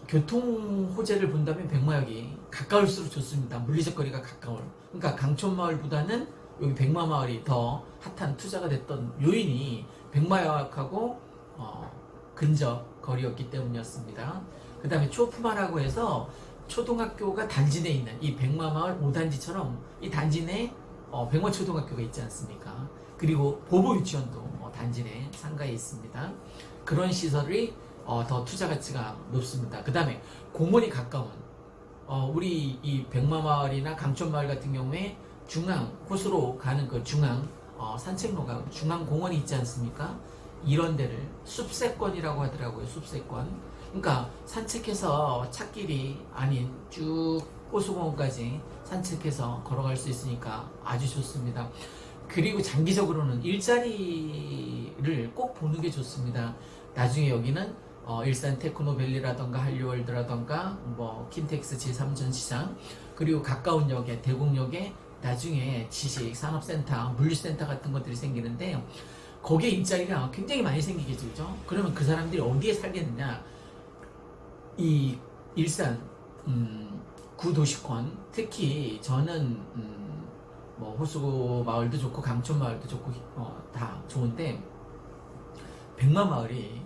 교통 호재를 본다면 백마역이 가까울수록 좋습니다. 물리적 거리가 가까울. 그러니까 강촌마을보다는 여기 백마마을이 더 핫한 투자가 됐던 요인이 백마역하고 근접 거리였기 때문이었습니다. 그 다음에 초품화라고 해서 초등학교가 단지 내에 있는 이 백마마을 5단지처럼 이 단지 내에 백마초등학교가 있지 않습니까? 그리고 보보유치원도 단지 내 상가에 있습니다. 그런 시설이 더 투자 가치가 높습니다. 그 다음에 공원이 가까운 우리 이 백마마을이나 강촌마을 같은 경우에 중앙 호수로 가는 그 중앙 산책로가 중앙공원이 있지 않습니까? 이런 데를 숲세권이라고 하더라고요. 숲세권. 그러니까 산책해서 찻길이 아닌 쭉 호수공원까지 산책해서 걸어갈 수 있으니까 아주 좋습니다. 그리고 장기적으로는 일자리를 꼭 보는 게 좋습니다. 나중에 여기는 일산 테크노밸리라던가 한류월드라던가 뭐 킨텍스 제3전시장 그리고 가까운 역에 대곡역에 나중에 지식, 산업센터, 물류센터 같은 것들이 생기는데 거기에 일자리가 굉장히 많이 생기겠죠. 그죠? 그러면 그 사람들이 어디에 살겠느냐? 이 일산 구도시권 특히 저는 뭐 호수 마을도 좋고 강촌 마을도 좋고 다 좋은데 백마마을이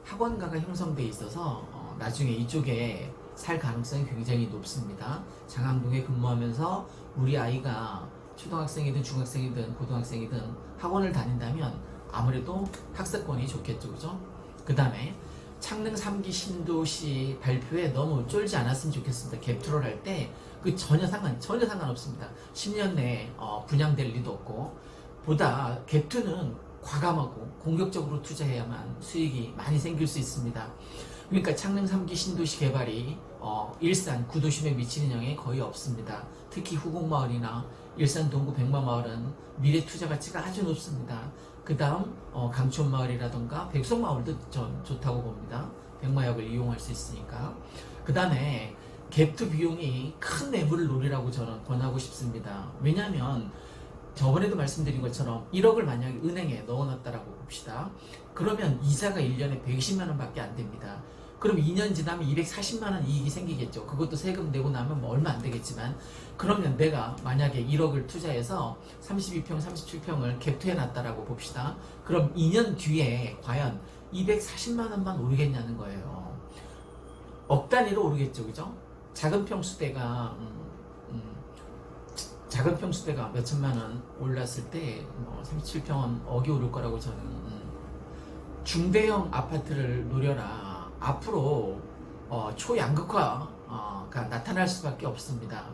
학원가가 형성돼 있어서 나중에 이쪽에 살 가능성이 굉장히 높습니다. 장항동에 근무하면서 우리 아이가 초등학생이든 중학생이든 고등학생이든 학원을 다닌다면 아무래도 학습권이 좋겠죠. 그죠? 그 다음에 창릉 3기 신도시 발표에 너무 쫄지 않았으면 좋겠습니다. 갭투를 할 때 그 전혀 상관없습니다. 10년 내에 분양될 리도 없고 보다 갭투는 과감하고 공격적으로 투자해야만 수익이 많이 생길 수 있습니다. 그러니까 창릉 3기 신도시 개발이 일산 구도심에 미치는 영향이 거의 없습니다. 특히 후곡마을이나 일산 동구 백마마을은 미래 투자 가치가 아주 높습니다. 그 다음 강촌마을이라던가 백석마을도 전 좋다고 봅니다. 백마역을 이용할 수 있으니까. 그 다음에 갭투 비용이 큰 매물을 노리라고 저는 권하고 싶습니다. 왜냐하면 저번에도 말씀드린 것처럼 1억을 만약에 은행에 넣어놨다라고 봅시다. 그러면 이자가 1년에 120만 원밖에 안 됩니다. 그럼 2년 지나면 240만 원 이익이 생기겠죠. 그것도 세금 내고 나면 뭐 얼마 안 되겠지만 그러면 내가 만약에 1억을 투자해서 32평, 37평을 갭투해 놨다라고 봅시다. 그럼 2년 뒤에 과연 240만 원만 오르겠냐는 거예요. 억 단위로 오르겠죠. 그죠? 작은 평수대가 작은 평수대가 몇천만 원 올랐을 때 37평은 억이 오를 거라고 저는 중대형 아파트를 노려라. 앞으로 초양극화가 나타날 수밖에 없습니다.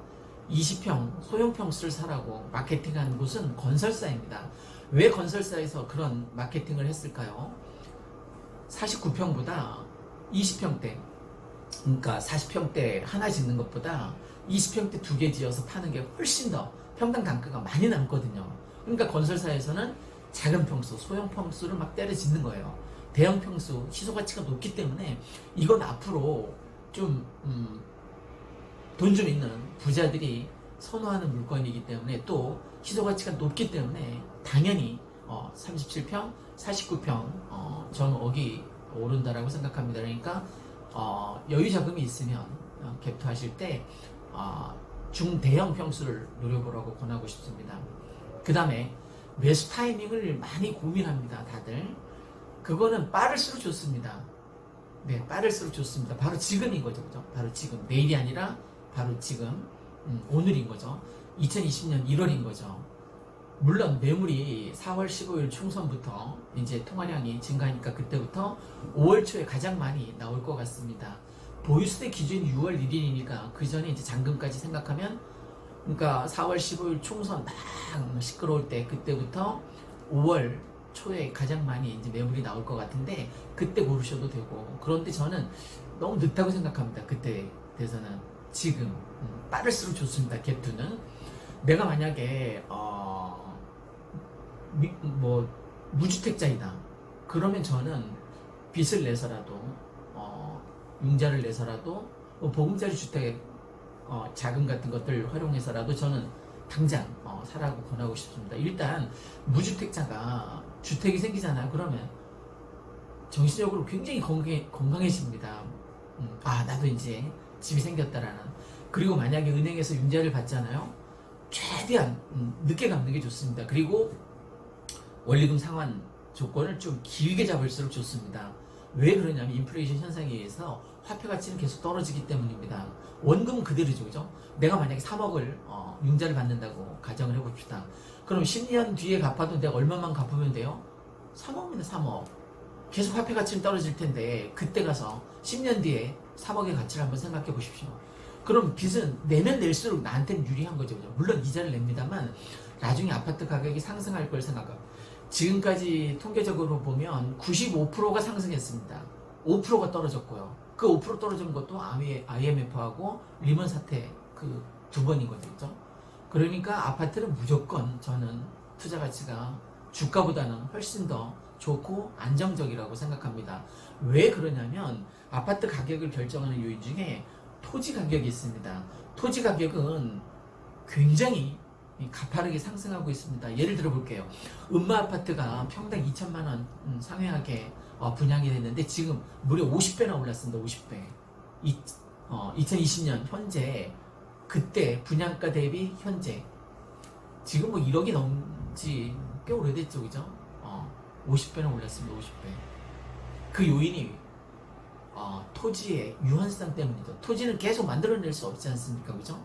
20평 소형 평수를 사라고 마케팅한 곳은 건설사입니다. 왜 건설사에서 그런 마케팅을 했을까요? 49평보다 20평대 그러니까 40평대 하나 짓는 것보다 20평대 2개 지어서 파는 게 훨씬 더 평당 단가가 많이 남거든요. 그러니까 건설사에서는 작은 평수, 소형 평수를 막 때려 짓는 거예요. 대형 평수, 시소 가치가 높기 때문에 이건 앞으로 좀 돈 좀 있는 부자들이 선호하는 물건이기 때문에 또 시소 가치가 높기 때문에 당연히 37평, 49평 저는 억이 오른다라고 생각합니다. 그러니까 여유 자금이 있으면 갭투 하실 때 중대형 평수를 노려보라고 권하고 싶습니다. 그 다음에 매수 타이밍을 많이 고민합니다. 다들 그거는 빠를수록 좋습니다. 네, 빠를수록 좋습니다. 바로 지금인 거죠, 그죠? 바로 지금. 내일이 아니라 바로 지금, 오늘인 거죠. 2020년 1월인 거죠. 물론 매물이 4월 15일 총선부터 이제 통화량이 증가하니까 그때부터 5월 초에 가장 많이 나올 것 같습니다. 보유세 기준 6월 1일이니까 그 전에 이제 잔금까지 생각하면, 그러니까 4월 15일 총선 막 시끄러울 때 그때부터 5월 초에 가장 많이 이제 매물이 나올 것 같은데 그때 고르셔도 되고, 그런데 저는 너무 늦다고 생각합니다. 그때 대해서는. 지금 빠를수록 좋습니다. 갭투는 내가 만약에 무주택자이다 그러면 저는 빚을 내서라도 융자를 내서라도 보금자리 주택 자금 같은 것들 활용해서라도 저는 당장 사라고 권하고 싶습니다. 일단 무주택자가 주택이 생기잖아요. 그러면 정신적으로 굉장히 건강해집니다. 나도 이제 집이 생겼다라는. 그리고 만약에 은행에서 융자를 받잖아요. 최대한 늦게 갚는 게 좋습니다. 그리고 원리금 상환 조건을 좀 길게 잡을수록 좋습니다. 왜 그러냐면 인플레이션 현상에 의해서 화폐 가치는 계속 떨어지기 때문입니다. 원금은 그대로죠, 그죠? 내가 만약에 3억을 융자를 받는다고 가정을 해봅시다. 그럼 10년 뒤에 갚아도 내가 얼마만 갚으면 돼요? 3억입니다, 3억. 계속 화폐 가치는 떨어질 텐데 그때 가서 10년 뒤에 3억의 가치를 한번 생각해 보십시오. 그럼 빚은 내면 낼수록 나한테는 유리한 거죠, 그죠? 물론 이자를 냅니다만 나중에 아파트 가격이 상승할 걸 생각하고, 지금까지 통계적으로 보면 95%가 상승했습니다. 5%가 떨어졌고요. 그 5% 떨어진 것도 IMF하고 리먼 사태 그 두 번인 거죠, 그죠? 그러니까 아파트는 무조건 저는 투자 가치가 주가보다는 훨씬 더 좋고 안정적이라고 생각합니다. 왜 그러냐면 아파트 가격을 결정하는 요인 중에 토지 가격이 있습니다. 토지 가격은 굉장히 가파르게 상승하고 있습니다. 예를 들어 볼게요. 음마 아파트가 평당 2천만 원 상회하게 분양이 됐는데 지금 무려 50배나 올랐습니다. 50배. 2020년 현재 그때 분양가 대비 현재 지금 뭐 1억이 넘지 꽤 오래됐죠, 그죠? 50배나 올랐습니다. 50배. 그 요인이 토지의 유한성 때문이죠. 토지는 계속 만들어낼 수 없지 않습니까, 그죠?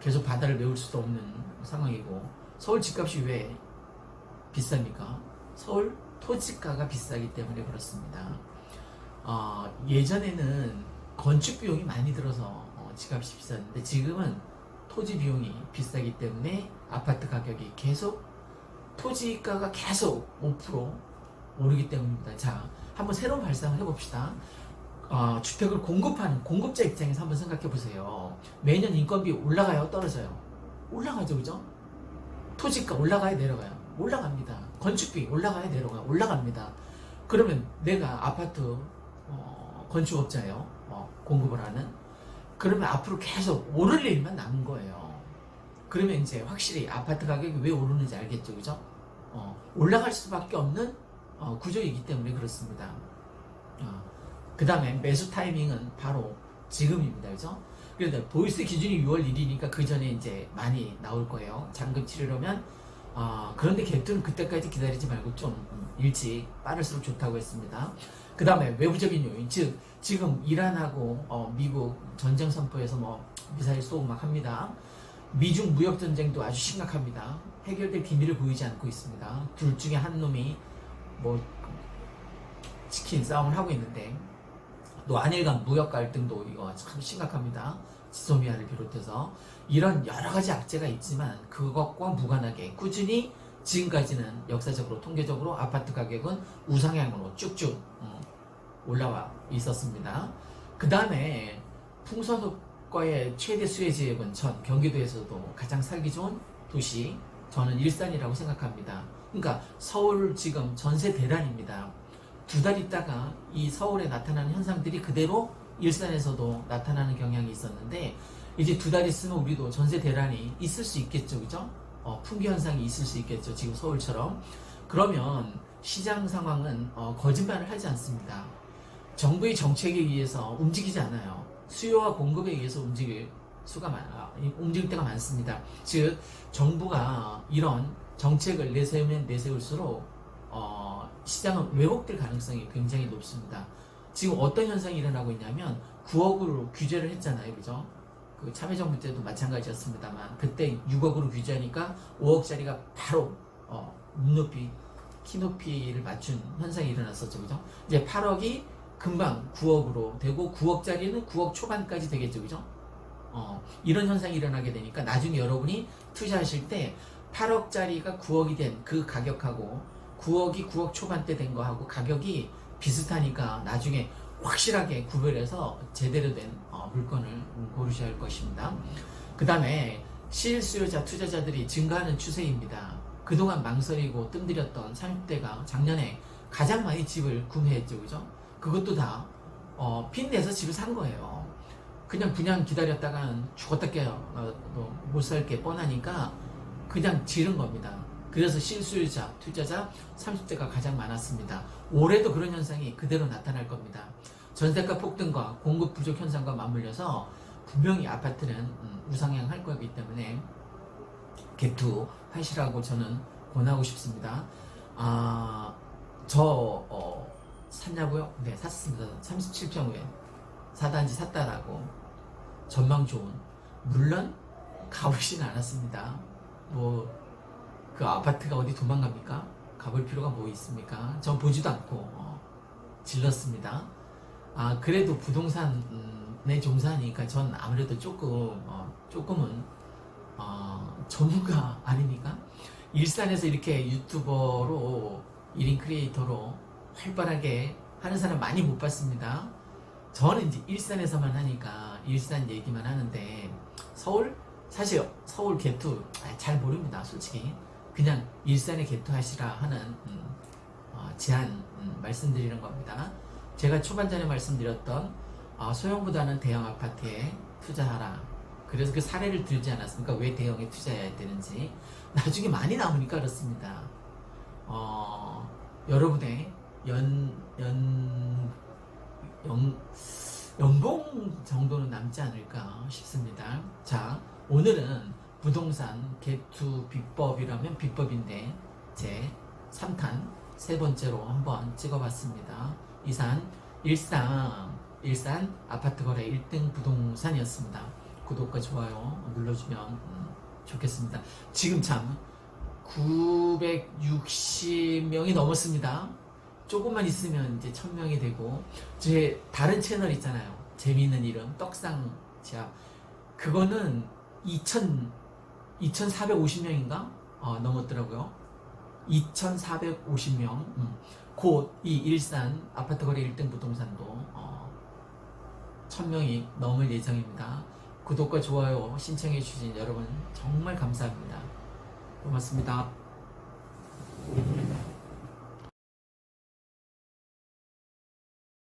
계속 바다를 메울 수도 없는 상황이고, 서울 집값이 왜 비쌉니까? 서울 토지가가 비싸기 때문에 그렇습니다. 예전에는 건축 비용이 많이 들어서 집값이 비쌌는데 지금은 토지 비용이 비싸기 때문에 아파트 가격이 계속, 토지가가 계속 5% 오르기 때문입니다. 자, 한번 새로운 발상을 해봅시다. 주택을 공급하는 공급자 입장에서 한번 생각해 보세요. 매년 인건비 올라가요, 떨어져요? 올라가죠, 그죠? 토지가 올라가요, 내려가요? 올라갑니다. 건축비 올라가요, 내려가요? 올라갑니다. 그러면 내가 아파트 건축업자예요, 공급을 하는. 그러면 앞으로 계속 오를 일만 남은 거예요. 그러면 이제 확실히 아파트 가격이 왜 오르는지 알겠죠, 그죠? 올라갈 수밖에 없는 구조이기 때문에 그렇습니다. 그 다음에 매수 타이밍은 바로 지금입니다, 그죠? 그런데 보유세 기준이 6월 1일이니까 그 전에 이제 많이 나올 거예요. 잔금 치르려면. 그런데 갭투는 그때까지 기다리지 말고 좀 일찍 빠를수록 좋다고 했습니다. 그 다음에 외부적인 요인, 즉 지금 이란하고 미국 전쟁 선포에서 뭐 미사일 쏘고 막 합니다. 미중 무역 전쟁도 아주 심각합니다. 해결될 기미를 보이지 않고 있습니다. 둘 중에 한 놈이 뭐 치킨 싸움을 하고 있는데, 또 한일 간 무역 갈등도 이거 참 심각합니다. 지소미아를 비롯해서 이런 여러 가지 악재가 있지만 그것과 무관하게 꾸준히 지금까지는 역사적으로 통계적으로 아파트 가격은 우상향으로 쭉쭉 올라와 있었습니다. 그 다음에 풍선호과의 최대 수혜 지역은 전 경기도에서도 가장 살기 좋은 도시, 저는 일산이라고 생각합니다. 그러니까 서울 지금 전세 대란입니다. 2달 있다가 이 서울에 나타나는 현상들이 그대로 일산에서도 나타나는 경향이 있었는데, 이제 2달 있으면 우리도 전세 대란이 있을 수 있겠죠, 그죠? 풍기 현상이 있을 수 있겠죠, 지금 서울처럼. 그러면 시장 상황은 거짓말을 하지 않습니다. 정부의 정책에 의해서 움직이지 않아요. 수요와 공급에 의해서 움직일 때가 많습니다. 즉 정부가 이런 정책을 내세우면 내세울수록 시장은 왜곡될 가능성이 굉장히 높습니다. 지금 어떤 현상이 일어나고 있냐면 9억으로 규제를 했잖아요, 그죠? 그 참여정부 때도 마찬가지였습니다만 그때 6억으로 규제하니까 5억짜리가 바로 눈높이, 키높이를 맞춘 현상이 일어났었죠, 그죠? 이제 8억이 금방 9억으로 되고 9억짜리는 9억 초반까지 되겠죠, 그죠? 이런 현상이 일어나게 되니까 나중에 여러분이 투자하실 때 8억짜리가 9억이 된 그 가격하고 9억이 9억 초반대 된 거하고 가격이 비슷하니까 나중에 확실하게 구별해서 제대로 된 물건을 고르셔야 할 것입니다. 그 다음에 실수요자 투자자들이 증가하는 추세입니다. 그동안 망설이고 뜸들였던 30대가 작년에 가장 많이 집을 구매했죠, 그죠? 그것도 다 핀내서 집을 산 거예요. 그냥 분양 기다렸다간 죽었다 깨요. 못 살 게 뻔하니까 그냥 지른 겁니다. 그래서 실수요자, 투자자 30대가 가장 많았습니다. 올해도 그런 현상이 그대로 나타날 겁니다. 전세가 폭등과 공급 부족 현상과 맞물려서 분명히 아파트는 우상향할 거기 때문에 개투하시라고 저는 권하고 싶습니다. 샀냐고요? 네, 샀습니다. 37평에 4단지 샀다라고 전망 좋은, 물론 가보진 않았습니다. 그 아파트가 어디 도망갑니까? 가볼 필요가 뭐 있습니까? 전 보지도 않고 질렀습니다. 그래도 부동산에 종사하니까 전 아무래도 조금은 전문가 아닙니까? 일산에서 이렇게 유튜버로 1인 크리에이터로 활발하게 하는 사람 많이 못 봤습니다. 저는 이제 일산에서만 하니까 일산 얘기만 하는데 사실 서울 개투 잘 모릅니다, 솔직히. 그냥 일산에 개투하시라 하는 제안 말씀드리는 겁니다. 제가 초반전에 말씀드렸던 소형보다는 대형 아파트에 투자하라. 그래서 그 사례를 들지 않았습니까? 왜 대형에 투자해야 되는지. 나중에 많이 나오니까 그렇습니다. 여러분의 연봉 정도는 남지 않을까 싶습니다. 자, 오늘은 부동산 개투 비법이라면 비법인데 제 3탄 세 번째로 한번 찍어봤습니다. 이산 일산 아파트 거래 1등 부동산이었습니다. 구독과 좋아요 눌러주면 좋겠습니다. 지금 참 960명이 넘었습니다. 조금만 있으면 이제 1000명이 되고, 제 다른 채널 있잖아요. 재미있는 이름 떡상지압, 그거는 2450명인가 넘었더라고요. 2450명. 곧 이 일산 아파트 거래 1등 부동산도 1000명이 넘을 예정입니다. 구독과 좋아요 신청해 주신 여러분 정말 감사합니다. 고맙습니다.